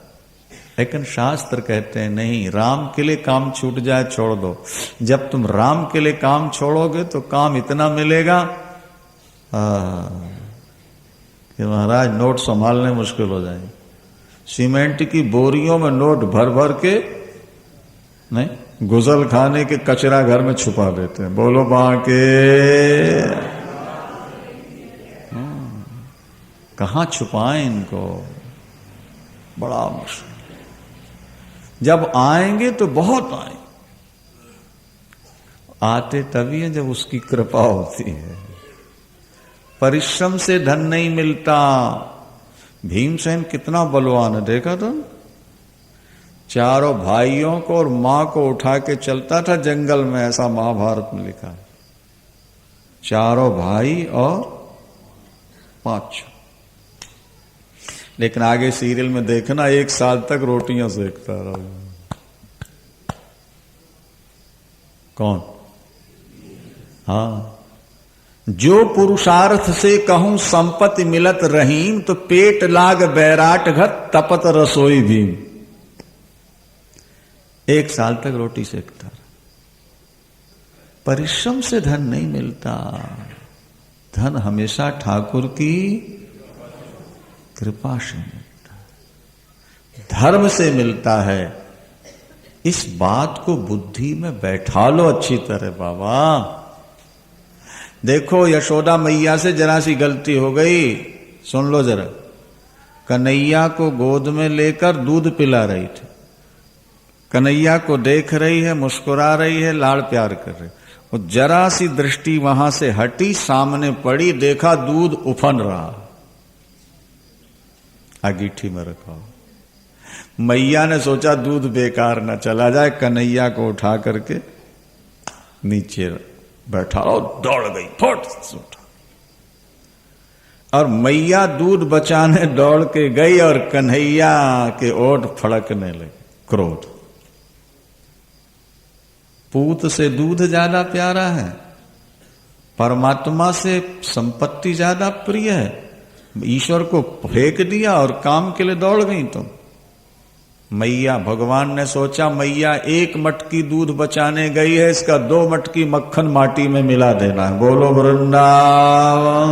लेकिन शास्त्र कहते हैं नहीं, राम के लिए काम छूट जाए छोड़ दो। जब तुम राम के लिए काम छोड़ोगे तो काम इतना मिलेगा कि महाराज नोट संभालने मुश्किल हो जाएंगे। सीमेंट की बोरियों में नोट भर भर के नहीं, गुजल खाने के कचरा घर में छुपा देते हैं। बोलो बाके, कहां छुपाएं इनको, बड़ा मुश्किल। जब आएंगे तो बहुत आएंगे, आते तभी है जब उसकी कृपा होती है। परिश्रम से धन नहीं मिलता। भीमसेन कितना बलवान है, देखा तुम? चारों भाइयों को और मां को उठा के चलता था जंगल में, ऐसा महाभारत में लिखा है। चारों भाई और 5। लेकिन आगे सीरियल में देखना 1 साल तक रोटियां सेकता रहा। कौन? हाँ, जो पुरुषार्थ से कहूं संपत्ति मिलत रहीम, तो पेट लाग बैराट घट तपत रसोई भीम। 1 साल तक रोटी सेकता रहा। परिश्रम से धन नहीं मिलता, धन हमेशा ठाकुर की कृपा से मिलता है, धर्म से मिलता है। इस बात को बुद्धि में बैठा लो अच्छी तरह बाबा। देखो यशोदा मैया से जरा सी गलती हो गई, सुन लो जरा। कन्हैया को गोद में लेकर दूध पिला रही थी, कन्हैया को देख रही है, मुस्कुरा रही है, लाड़ प्यार कर रही। वो जरा सी दृष्टि वहां से हटी, सामने पड़ी, देखा दूध उफन रहा, अंगीठी में रखा। मैया ने सोचा दूध बेकार न चला जाए, कन्हैया को उठा करके नीचे बैठा और दौड़ गई, फट से उठा। और मैया दूध बचाने दौड़ के गई और कन्हैया के ओठ फड़कने लगे, क्रोध। पूत से दूध ज्यादा प्यारा है, परमात्मा से संपत्ति ज्यादा प्रिय है। ईश्वर को फेंक दिया और काम के लिए दौड़ गई तुम। मैया, भगवान ने सोचा मैया 1 मटकी दूध बचाने गई है, इसका 2 मटकी मक्खन माटी में मिला देना है। बोलो वृंदावन।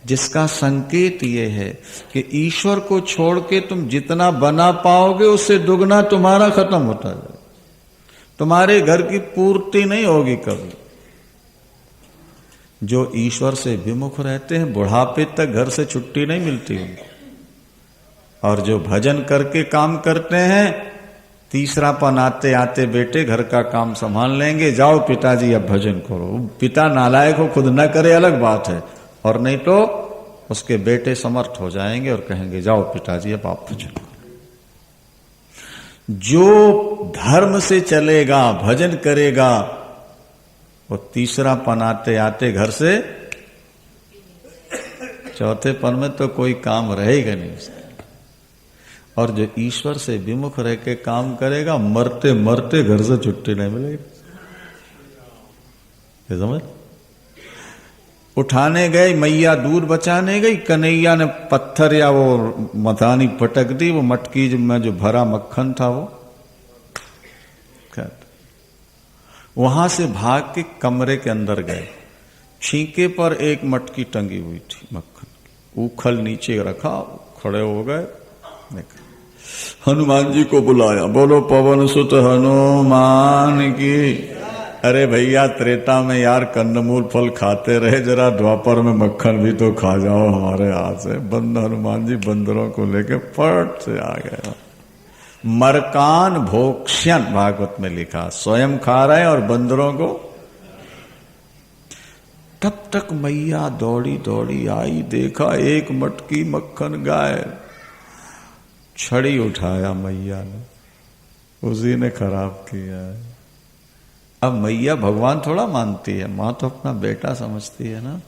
जिसका संकेत ये है कि ईश्वर को छोड़ के तुम जितना बना पाओगे उससे दुगना तुम्हारा खत्म होता है, तुम्हारे घर की पूर्ति नहीं होगी कभी। जो ईश्वर से विमुख रहते हैं बुढ़ापे तक घर से छुट्टी नहीं मिलती उनको, और जो भजन करके काम करते हैं तीसरापन आते आते बेटे घर का काम संभाल लेंगे, जाओ पिताजी अब भजन करो। पिता नालायक हो खुद न करे अलग बात है, और नहीं तो उसके बेटे समर्थ हो जाएंगे और कहेंगे जाओ पिताजी अब आप भजन करो। जो धर्म से चलेगा, भजन करेगा, वो तीसरापन आते आते घर से चौथेपन में तो कोई काम रहेगा नहीं उसका। और जो ईश्वर से विमुख रह के काम करेगा, मरते मरते घर से छुट्टी नहीं मिलेगी। ये समझ? उठाने गए, मैया दूध बचाने गई, कन्हैया ने पत्थर या वो मथानी पटक दी, वो मटकी में जो भरा मक्खन था वो वहां से भाग के कमरे के अंदर गए। छींके पर 1 मटकी टंगी हुई थी मक्खन की, उखल नीचे रखा, खड़े हो गए। देखा हनुमान जी को बुलाया, बोलो पवन सुत हनुमान की। अरे भैया त्रेता में यार कंदमूल फल खाते रहे, जरा द्वापर में मक्खन भी तो खा जाओ हमारे हाथ से। बंद हनुमान जी बंदरों को लेके फट से आ गए। मरकान भोक्ष्यन भागवत में लिखा, स्वयं खा रहे और बंदरों को। तब तक मैया दौड़ी दौड़ी आई, देखा 1 मटकी मक्खन गायब। छड़ी उठाया मैया ने, उसी ने खराब किया है। अब मैया भगवान थोड़ा मानती है, मां तो अपना बेटा समझती है ना।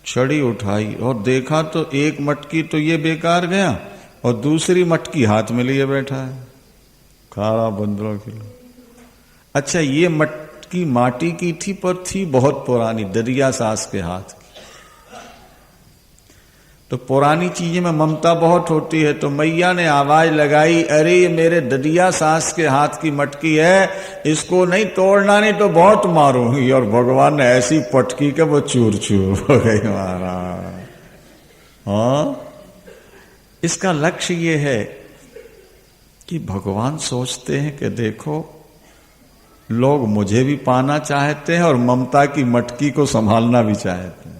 छड़ी उठाई और देखा तो 1 मटकी तो ये बेकार गया, और दूसरी मटकी हाथ में लिए बैठा है, खा रहा बंदरों के लिए। अच्छा ये मटकी माटी की थी, पर थी बहुत पुरानी, दरिया सास के हाथ की। तो पुरानी चीजें में ममता बहुत होती है, तो मैया ने आवाज लगाई, अरे ये मेरे ददिया सास के हाथ की मटकी है, इसको नहीं तोड़ना, नहीं तो बहुत मारूंगी। और भगवान ने ऐसी पटकी के वो चूर चूर हो गई महाराज। हाँ, इसका लक्ष्य ये है कि भगवान सोचते हैं कि देखो लोग मुझे भी पाना चाहते हैं और ममता की मटकी को संभालना भी चाहते हैं।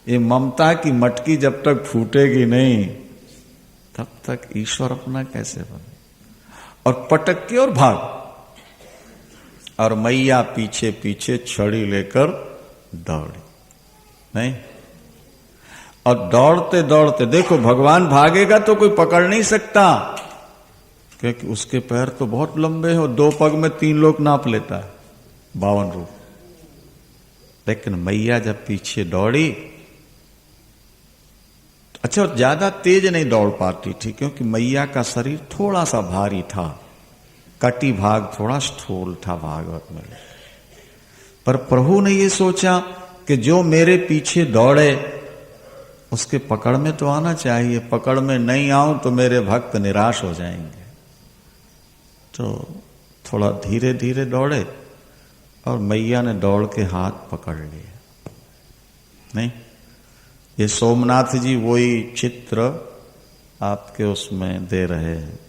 ये ममता की मटकी जब तक फूटेगी नहीं तब तक ईश्वर अपना कैसे बने। और पटक के और भाग, और मैया पीछे पीछे छड़ी लेकर दौड़ी। नहीं, और दौड़ते दौड़ते, देखो भगवान भागेगा तो कोई पकड़ नहीं सकता, क्योंकि उसके पैर तो बहुत लंबे हो, 2 पग में 3 लोग नाप लेता है, 52 रूप। लेकिन मैया जब पीछे दौड़ी, अच्छा ज्यादा तेज नहीं दौड़ पाती थी, क्योंकि मैया का शरीर थोड़ा सा भारी था, कटी भाग थोड़ा स्थूल था भागवत में। पर प्रभु ने ये सोचा कि जो मेरे पीछे दौड़े उसके पकड़ में तो आना चाहिए, पकड़ में नहीं आऊं तो मेरे भक्त निराश हो जाएंगे। तो थोड़ा धीरे धीरे दौड़े और मैया ने दौड़ के हाथ पकड़ लिए। नहीं, ये सोमनाथ जी वही चित्र आपके उसमें दे रहे हैं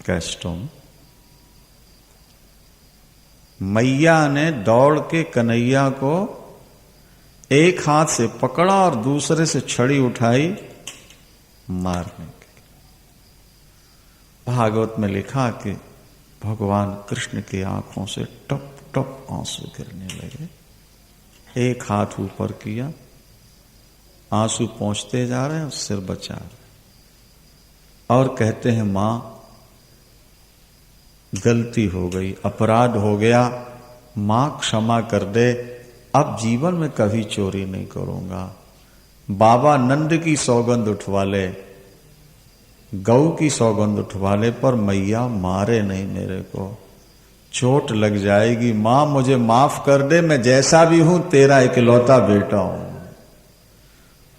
कैस्टों में। मैया ने दौड़ के कन्हैया को एक हाथ से पकड़ा और दूसरे से छड़ी उठाई मारने के लिए। भागवत में लिखा कि भगवान कृष्ण की आंखों से टप टप आंसू गिरने लगे। एक हाथ ऊपर किया, आंसू पहुंचते जा रहे हैं और सिर बचा रहे और कहते हैं, मां गलती हो गई, अपराध हो गया, मां क्षमा कर दे, अब जीवन में कभी चोरी नहीं करूंगा। बाबा नंद की सौगंध उठवा ले, गौ की सौगंध उठवा ले, पर मैया मारे नहीं मेरे को, चोट लग जाएगी। मां मुझे माफ कर दे, मैं जैसा भी हूं तेरा इकलौता बेटा हूं।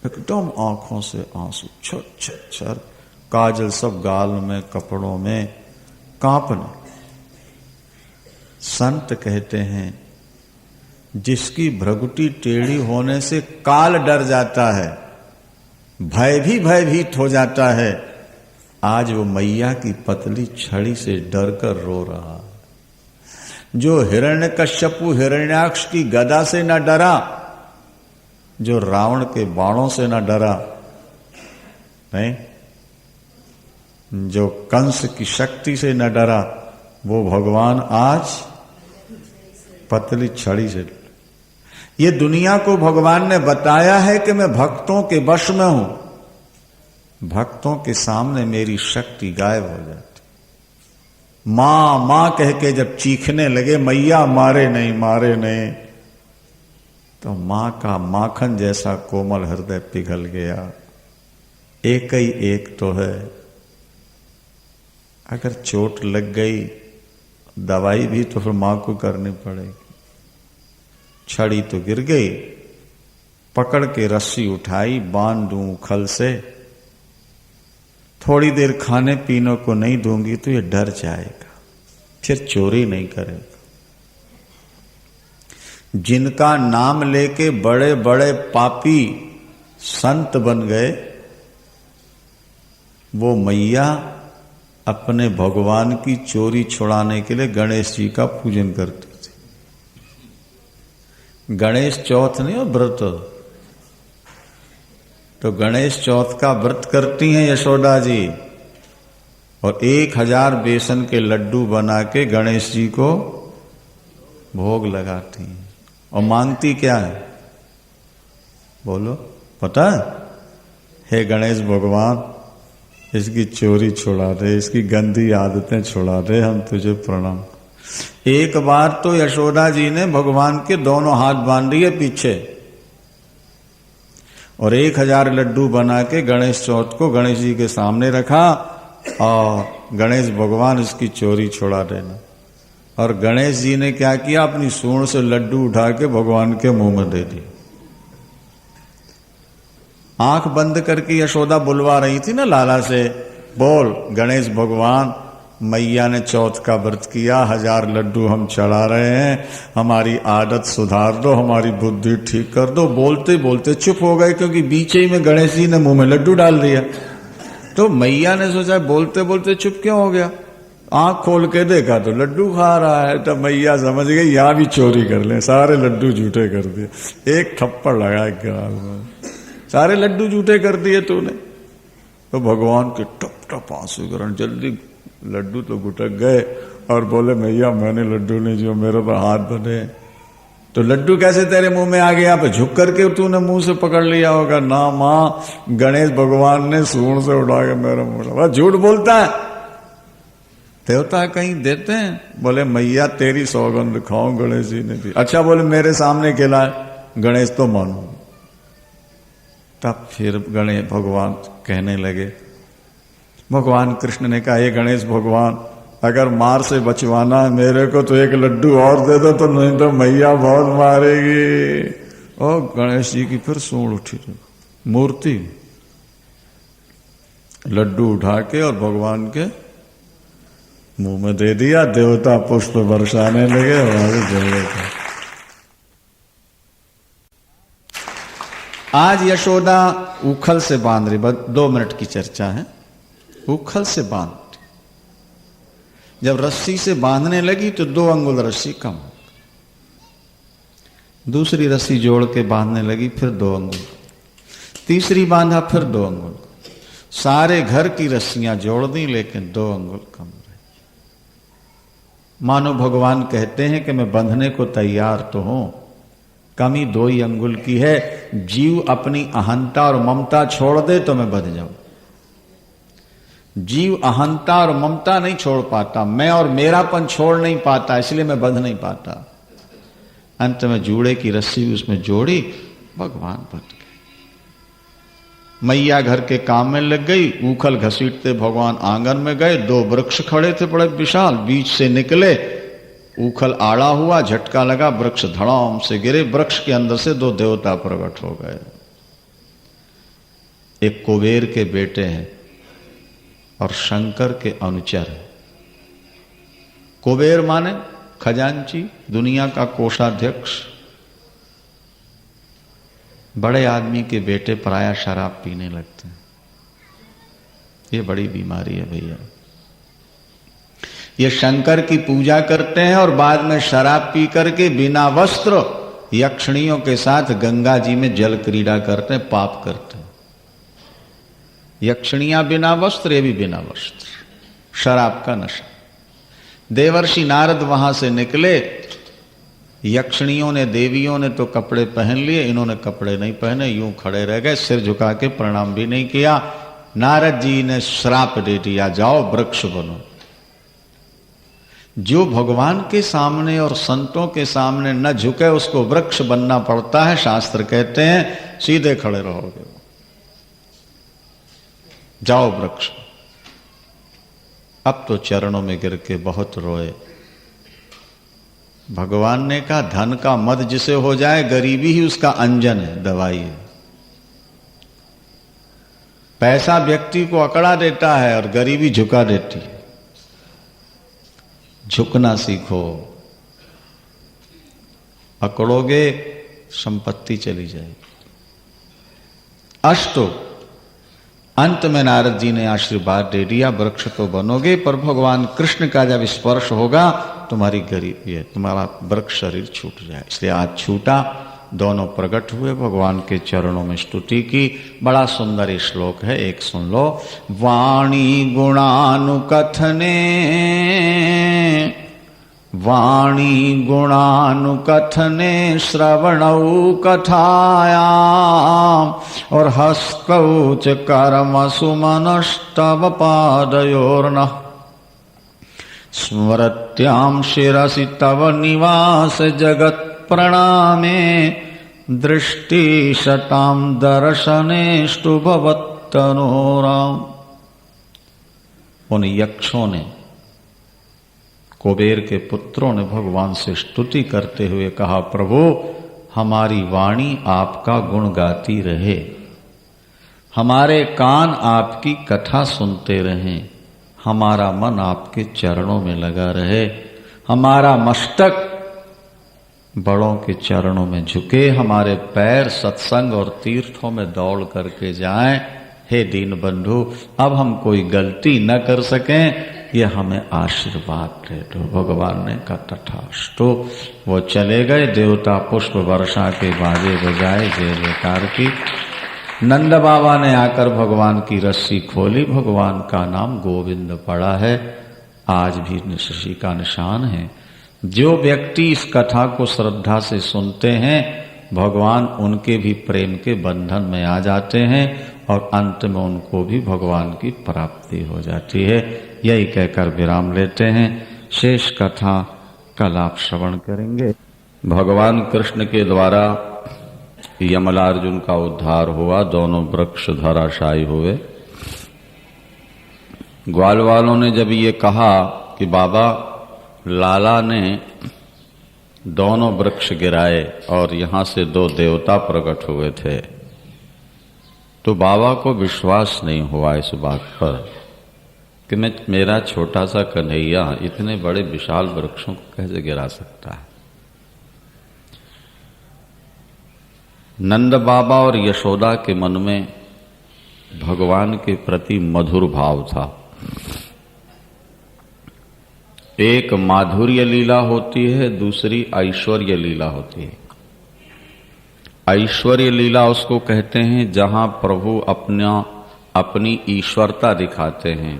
एकदम आंखों से आंसू छर छर छर, काजल सब गाल में, कपड़ों में, कांपने। संत कहते हैं जिसकी भ्रगुटी टेढ़ी होने से काल डर जाता है, भय भी भयभीत हो जाता है, आज वो मैया की पतली छड़ी से डर कर रो रहा। जो हिरण्यकश्यपु हिरण्याक्ष की गदा से न डरा, जो रावण के बाणों से न डरा, नहीं, जो कंस की शक्ति से न डरा, वो भगवान आज पतली छड़ी से। ये दुनिया को भगवान ने बताया है कि मैं भक्तों के वश में हूं, भक्तों के सामने मेरी शक्ति गायब हो जाती। मां मां कह के जब चीखने लगे, मैया मारे नहीं मारे नहीं, तो मां का माखन जैसा कोमल हृदय पिघल गया। एक ही एक तो है, अगर चोट लग गई दवाई भी तो फिर मां को करनी पड़ेगी। छड़ी तो गिर गई, पकड़ के रस्सी उठाई, बांध दूं खल से, थोड़ी देर खाने पीने को नहीं दूंगी तो ये डर जाएगा, फिर चोरी नहीं करेगा। जिनका नाम लेके बड़े बड़े पापी संत बन गए, वो मैया अपने भगवान की चोरी छुड़ाने के लिए गणेश जी का पूजन करती थी। गणेश चौथ नहीं हो व्रत, तो गणेश चौथ का व्रत करती हैं यशोदा जी, और 1000 बेसन के लड्डू बना के गणेश जी को भोग लगाती हैं। और मांगती क्या है बोलो, पता है? हे गणेश भगवान, इसकी चोरी छुड़ा दे, इसकी गंदी आदतें छुड़ा दे, हम तुझे प्रणाम। एक बार तो यशोदा जी ने भगवान के दोनों हाथ बांध दिए पीछे, और 1000 लड्डू बना के गणेश चौथ को गणेश जी के सामने रखा, और गणेश भगवान इसकी चोरी छुड़ा देना। और गणेश जी ने क्या किया, अपनी सूंड से लड्डू उठा के भगवान के मुंह में दे दिए। आंख बंद करके यशोदा बुलवा रही थी ना लाला से, बोल गणेश भगवान, मैया ने चौथ का व्रत किया, 1000 लड्डू हम चढ़ा रहे हैं, हमारी आदत सुधार दो, हमारी बुद्धि ठीक कर दो। बोलते बोलते चुप हो गए, क्योंकि बीच ही में गणेश जी ने मुंह में लड्डू डाल दिया। तो मैया ने सोचा बोलते बोलते चुप क्यों हो गया, आंख खोल के देखा तो लड्डू खा रहा है। तो मैया समझ गई यहां भी चोरी कर ले, सारे लड्डू झूठे कर दिए। एक थप्पड़ लगा गाल में, सारे लड्डू झूठे कर दिए तूने। तो भगवान के टप टप आंसू गिरन, जल्दी लड्डू तो गुटक गए, और बोले मैया मैंने लड्डू नहीं जो मेरे पर हाथ बने। तो लड्डू कैसे तेरे मुंह में आ गया? पे झुक करके तूने मुंह से पकड़ लिया होगा। ना माँ, गणेश भगवान ने सूंड से उठा के मेरे मुंह में। झूठ बोलता है। देवता कहीं देते हैं? बोले मैया तेरी सौगंध खाऊं, गणेश जी ने दी। अच्छा, बोले मेरे सामने खिलाए, गणेश तो मानू। तब फिर गणेश भगवान कहने लगे, भगवान कृष्ण ने कहा, ये गणेश भगवान, अगर मार से बचवाना है मेरे को तो एक लड्डू और दे दो, तो नहीं तो मैया बहुत मारेगी। और गणेश जी की फिर सूंड उठी, मूर्ति लड्डू उठा के और भगवान के मुंह में दे दिया। देवता पुष्प बरसाने लगे और जय। आज यशोदा उखल से बांध रही, बस 2 मिनट की चर्चा है। उखल से बांध, जब रस्सी से बांधने लगी तो 2 अंगुल रस्सी कम, दूसरी रस्सी जोड़ के बांधने लगी, फिर 2 अंगुल, तीसरी बांधा, फिर 2 अंगुल। सारे घर की रस्सियां जोड़ दी, लेकिन 2 अंगुल कम रहे। मानो भगवान कहते हैं कि मैं बंधने को तैयार तो हूं, कमी 2 ही अंगुल की है। जीव अपनी अहंता और ममता छोड़ दे तो मैं बंध जाऊं। जीव अहंता और ममता नहीं छोड़ पाता, मैं और मेरापन छोड़ नहीं पाता, इसलिए मैं बंध नहीं पाता। अंत में जूड़े की रस्सी उसमें जोड़ी, भगवान बंध गए। मैया घर के काम में लग गई, उखल घसीटते भगवान आंगन में गए। 2 वृक्ष खड़े थे बड़े विशाल, बीच से निकले, उखल आड़ा हुआ, झटका लगा, वृक्ष धड़ाम से गिरे। वृक्ष के अंदर से 2 देवता प्रकट हो गए। एक कुबेर के बेटे हैं और शंकर के अनुचर है। कुबेर माने खजांची, दुनिया का कोषाध्यक्ष। बड़े आदमी के बेटे प्रायः शराब पीने लगते हैं। ये बड़ी बीमारी है भैया। ये शंकर की पूजा करते हैं और बाद में शराब पी करके बिना वस्त्र यक्षिणियों के साथ गंगा जी में जल क्रीड़ा करते हैं, पाप करते हैं। यक्षिणियां बिना वस्त्र, ये भी बिना वस्त्र, शराब का नशा। देवर्षि नारद वहां से निकले। यक्षिणियों ने, देवियों ने तो कपड़े पहन लिए, इन्होंने कपड़े नहीं पहने, यूं खड़े रह गए, सिर झुका के प्रणाम भी नहीं किया। नारद जी ने श्राप दे दिया, जाओ वृक्ष बनो। जो भगवान के सामने और संतों के सामने न झुके उसको वृक्ष बनना पड़ता है। शास्त्र कहते हैं सीधे खड़े रहोगे, जाओ वृक्ष। अब तो चरणों में गिर के बहुत रोए। भगवान ने कहा, धन का मद जिसे हो जाए, गरीबी ही उसका अंजन है, दवाई है। पैसा व्यक्ति को अकड़ा देता है और गरीबी झुका देती है। झुकना सीखो, अकड़ोगे संपत्ति चली जाएगी। अष्टो अंत में नारद जी ने आशीर्वाद दे दिया, वृक्ष तो बनोगे, पर भगवान कृष्ण का जब स्पर्श होगा तुम्हारी गरीबी है, तुम्हारा वृक्ष शरीर छूट जाए। इसलिए आज छूटा। दोनों प्रकट हुए, भगवान के चरणों में स्तुति की। बड़ा सुंदर श्लोक है, एक सुन लो। वाणी गुणानुकथने, वाणी गुणानुकथने श्रवणौ कथायाम और हस्तौ च कर्म सुमनस्तव पादयोर्नः स्मरत्यां शिरसि तव निवास जगत् प्रणामे दृष्टि शतां दर्शनेष्टु भवत्तनोराम। उन यक्षों ने, कुबेर के पुत्रों ने भगवान से स्तुति करते हुए कहा, प्रभु हमारी वाणी आपका गुण गाती रहे, हमारे कान आपकी कथा सुनते रहें, हमारा मन आपके चरणों में लगा रहे, हमारा मस्तक बड़ों के चरणों में झुके, हमारे पैर सत्संग और तीर्थों में दौड़ करके जाएं। हे दीन बंधु, अब हम कोई गलती न कर सकें, ये हमें आशीर्वाद दे दो। भगवान ने कहा तथास्तु। वो चले गए। देवता पुष्प वर्षा के बाजे बजाए, जय जयकार की। नंद बाबा ने आकर भगवान की रस्सी खोली। भगवान का नाम गोविंद पड़ा है, आज भी रस्सी का निशान है। जो व्यक्ति इस कथा को श्रद्धा से सुनते हैं भगवान उनके भी प्रेम के बंधन में आ जाते हैं और अंत में उनको भी भगवान की प्राप्ति हो जाती है। यही कहकर विराम लेते हैं। शेष कथा कल आप श्रवण करेंगे। भगवान कृष्ण के द्वारा यमलार्जुन का उद्धार हुआ, दोनों वृक्ष धराशायी हुए। ग्वाल वालों ने जब ये कहा कि बाबा लाला ने दोनों वृक्ष गिराए और यहां से 2 देवता प्रकट हुए थे, तो बाबा को विश्वास नहीं हुआ इस बात पर कि मेरा छोटा सा कन्हैया इतने बड़े विशाल वृक्षों को कैसे गिरा सकता है। नंद बाबा और यशोदा के मन में भगवान के प्रति मधुर भाव था। एक माधुर्य लीला होती है, दूसरी ऐश्वर्य लीला होती है। ऐश्वर्य लीला उसको कहते हैं जहां प्रभु अपनी ईश्वरता दिखाते हैं,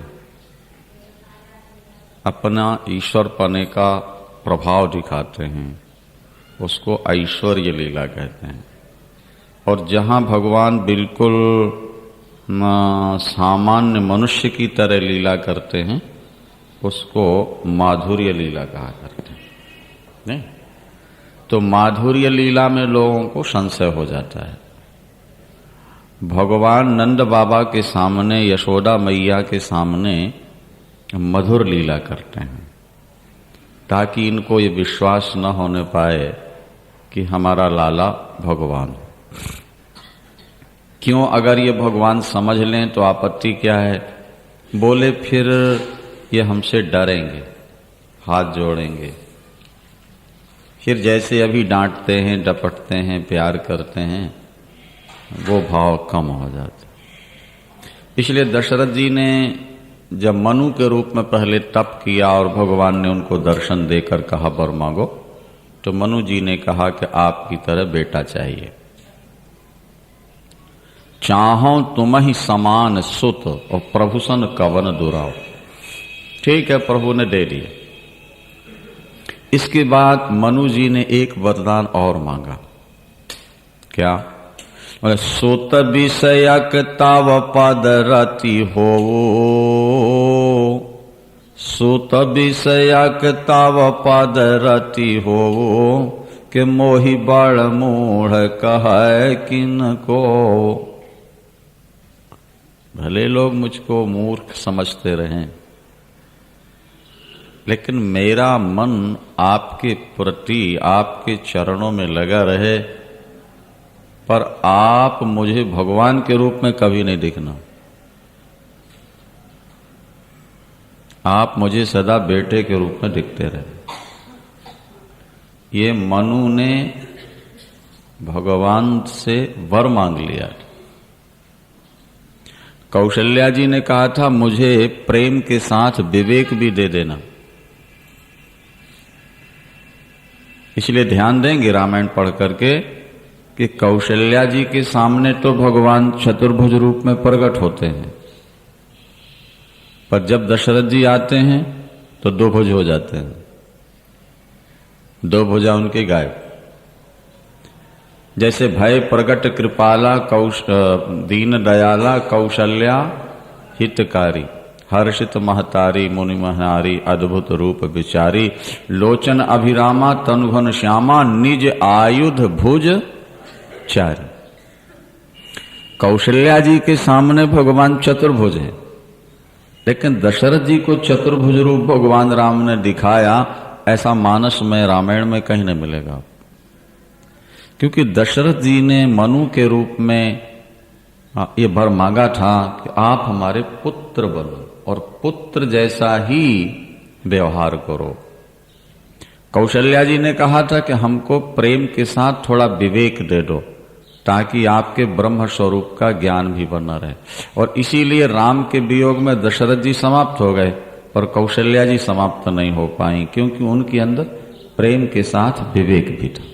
अपना ईश्वर पने का प्रभाव दिखाते हैं, उसको ऐश्वर्य लीला कहते हैं। और जहां भगवान बिल्कुल सामान्य मनुष्य की तरह लीला करते हैं उसको माधुर्य लीला कहा करते हैं। नहीं तो माधुर्य लीला में लोगों को संशय हो जाता है। भगवान नंद बाबा के सामने, यशोदा मैया के सामने मधुर लीला करते हैं ताकि इनको ये विश्वास न होने पाए कि हमारा लाला भगवान। क्यों? अगर ये भगवान समझ लें तो आपत्ति क्या है? बोले फिर ये हमसे डरेंगे, हाथ जोड़ेंगे, फिर जैसे अभी डांटते हैं, डपटते हैं, प्यार करते हैं, वो भाव कम हो जाते। इसलिए दशरथ जी ने जब मनु के रूप में पहले तप किया और भगवान ने उनको दर्शन देकर कहा वर मांगो, तो मनु जी ने कहा कि आपकी तरह बेटा चाहिए। चाहो तुम ही समान सुत और प्रभुसन कवन दुराव। ठीक है, प्रभु ने दे दिया। इसके बाद मनु जी ने एक वरदान और मांगा। क्या? सुत विषयक ताव पद रति हो, सुत विषयक ताव पद रति हो, के मोहि बड़ मूढ़ कहे किनको। भले लोग मुझको मूर्ख समझते रहें, लेकिन मेरा मन आपके प्रति, आपके चरणों में लगा रहे, पर आप मुझे भगवान के रूप में कभी नहीं दिखना। आप मुझे सदा बेटे के रूप में दिखते रहे। ये मनु ने भगवान से वर मांग लिया। कौशल्या जी ने कहा था मुझे प्रेम के साथ विवेक भी दे देना। इसलिए ध्यान देंगे रामायण पढ़ करके कि कौशल्या जी के सामने तो भगवान चतुर्भुज रूप में प्रकट होते हैं, पर जब दशरथ जी आते हैं तो 2 भुज हो जाते हैं, 2 भुजा उनके गायब। जैसे भय प्रगट कृपाला दीन दयाला कौशल्या हितकारी, हर्षित महतारी मुनि महनारी, अद्भुत रूप विचारी, लोचन अभिरामा तनुघन श्यामा, निज आयुध भुज चारी। कौशल्या जी के सामने भगवान चतुर्भुज है, लेकिन दशरथ जी को चतुर्भुज रूप भगवान राम ने दिखाया, ऐसा मानस में रामायण में कहीं नहीं मिलेगा। क्योंकि दशरथ जी ने मनु के रूप में ये वर मांगा था कि आप हमारे पुत्र बनो और पुत्र जैसा ही व्यवहार करो। कौशल्या जी ने कहा था कि हमको प्रेम के साथ थोड़ा विवेक दे दो ताकि आपके ब्रह्म स्वरूप का ज्ञान भी बना रहे। और इसीलिए राम के वियोग में दशरथ जी समाप्त हो गए, पर कौशल्या जी समाप्त नहीं हो पाई, क्योंकि उनके अंदर प्रेम के साथ विवेक भी था।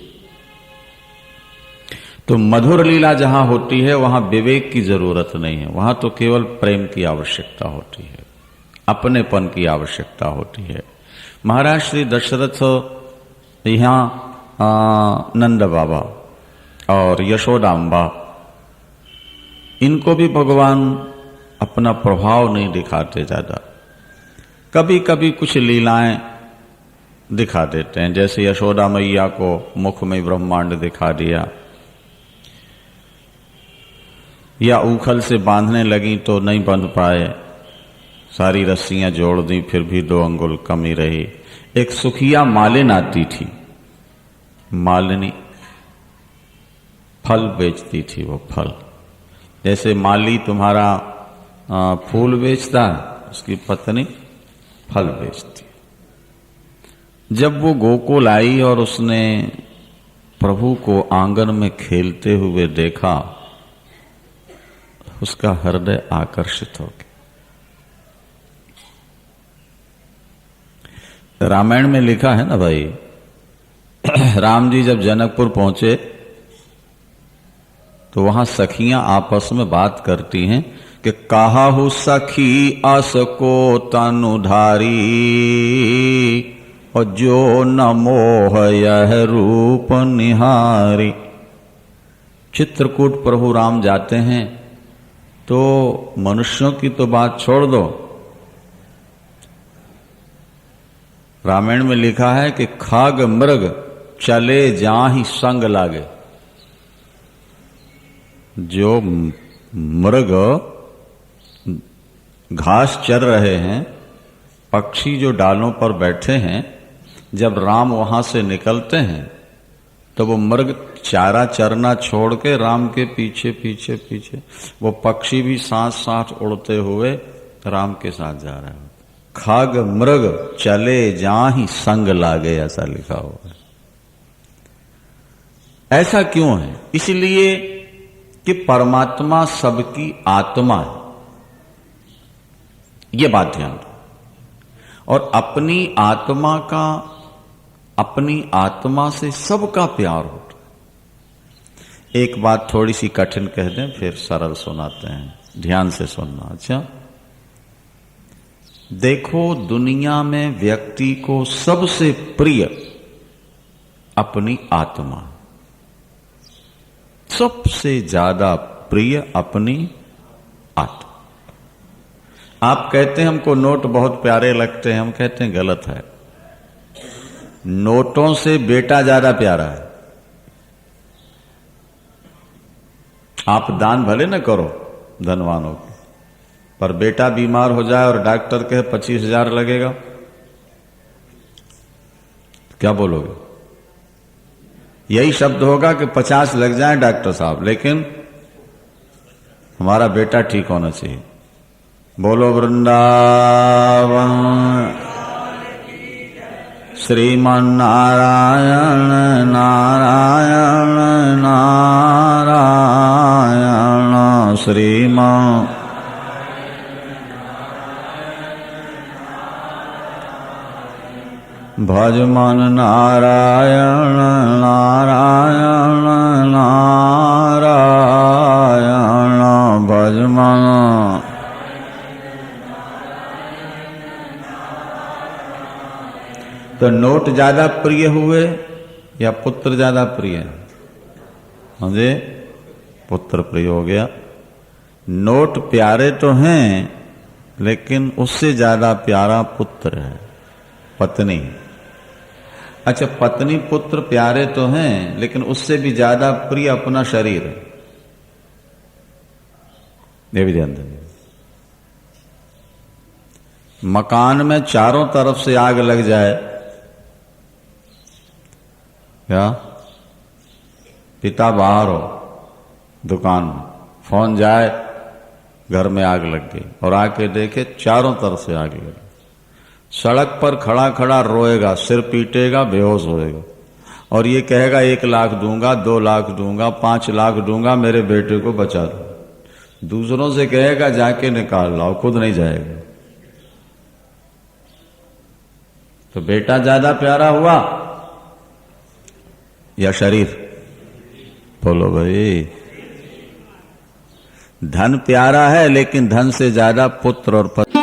तो मधुर लीला जहां होती है वहां विवेक की जरूरत नहीं है, वहां तो केवल प्रेम की आवश्यकता होती है, अपनेपन की आवश्यकता होती है। महाराज श्री दशरथ यहाँ नंद बाबा और यशोदाम्बा, इनको भी भगवान अपना प्रभाव नहीं दिखाते ज्यादा। कभी कभी कुछ लीलाएं दिखा देते हैं, जैसे यशोदा मैया को मुख में ब्रह्मांड दिखा दिया, या उखल से बांधने लगी तो नहीं बांध पाए, सारी रस्सियां जोड़ दी फिर भी 2 अंगुल कमी रही। एक सुखिया मालिन आती थी, मालिनी फल बेचती थी। वो फल, जैसे माली तुम्हारा फूल बेचता है, उसकी पत्नी फल बेचती। जब वो गोकुल आई और उसने प्रभु को आंगन में खेलते हुए देखा, उसका हृदय आकर्षित हो गया। रामायण में लिखा है ना भाई, राम जी जब जनकपुर पहुंचे तो वहां सखियां आपस में बात करती हैं कि काहू सखी अस को तनुधारी, और जो न मोह यह रूप निहारी। चित्रकूट प्रभु राम जाते हैं तो मनुष्यों की तो बात छोड़ दो, रामायण में लिखा है कि खाग मृग चले जाहि संग लागे। जो मृग घास चर रहे हैं, पक्षी जो डालों पर बैठे हैं, जब राम वहां से निकलते हैं तो वो मृग चारा चरना छोड़ के राम के पीछे पीछे पीछे, वो पक्षी भी साथ साथ उड़ते हुए राम के साथ जा रहे हैं। खाग मृग चले जाहि संग लागे, ऐसा लिखा हुआ है। ऐसा क्यों है? इसलिए कि परमात्मा सबकी आत्मा है, ये बात ध्यान दो। और अपनी आत्मा से सबका प्यार होता है। एक बात थोड़ी सी कठिन कह दें, फिर सरल सुनाते हैं, ध्यान से सुनना। अच्छा, देखो, दुनिया में व्यक्ति को सबसे प्रिय अपनी आत्मा, सबसे ज्यादा प्रिय अपनी आत्मा। आप कहते हैं हमको नोट बहुत प्यारे लगते हैं, हम कहते हैं गलत है। नोटों से बेटा ज्यादा प्यारा है। आप दान भले न करो धनवानों को, पर बेटा बीमार हो जाए और डॉक्टर कहे 25,000 लगेगा, क्या बोलोगे? यही शब्द होगा कि 50 लग जाए डॉक्टर साहब, लेकिन हमारा बेटा ठीक होना चाहिए। बोलो वृंदावन श्रीमन नारायण नारायण नारायण श्रीमन भजमन नारायण नारायण नारायण भजमन। तो नोट ज्यादा प्रिय हुए या पुत्र ज्यादा प्रिय है? मुझे पुत्र प्रिय हो गया। नोट प्यारे तो हैं, लेकिन उससे ज्यादा प्यारा पुत्र है, पत्नी। अच्छा, पत्नी पुत्र प्यारे तो हैं, लेकिन उससे भी ज्यादा प्रिय अपना शरीर है। ये भी ध्यान देंगे। मकान में चारों तरफ से आग लग जाए, क्या पिता बाहर हो दुकान में, फोन जाए घर में आग लग गई, और आके देखे चारों तरफ से आग लगी। सड़क पर खड़ा खड़ा रोएगा, सिर पीटेगा, बेहोश होएगा, और ये कहेगा 1 लाख दूंगा, 2 लाख दूंगा, 5 लाख दूंगा, मेरे बेटे को बचा दो। दूसरों से कहेगा जाके निकाल लाओ, खुद नहीं जाएगा। तो बेटा ज्यादा प्यारा हुआ या शरीर? बोलो भाई। धन प्यारा है, लेकिन धन से ज्यादा पुत्र और पत्नी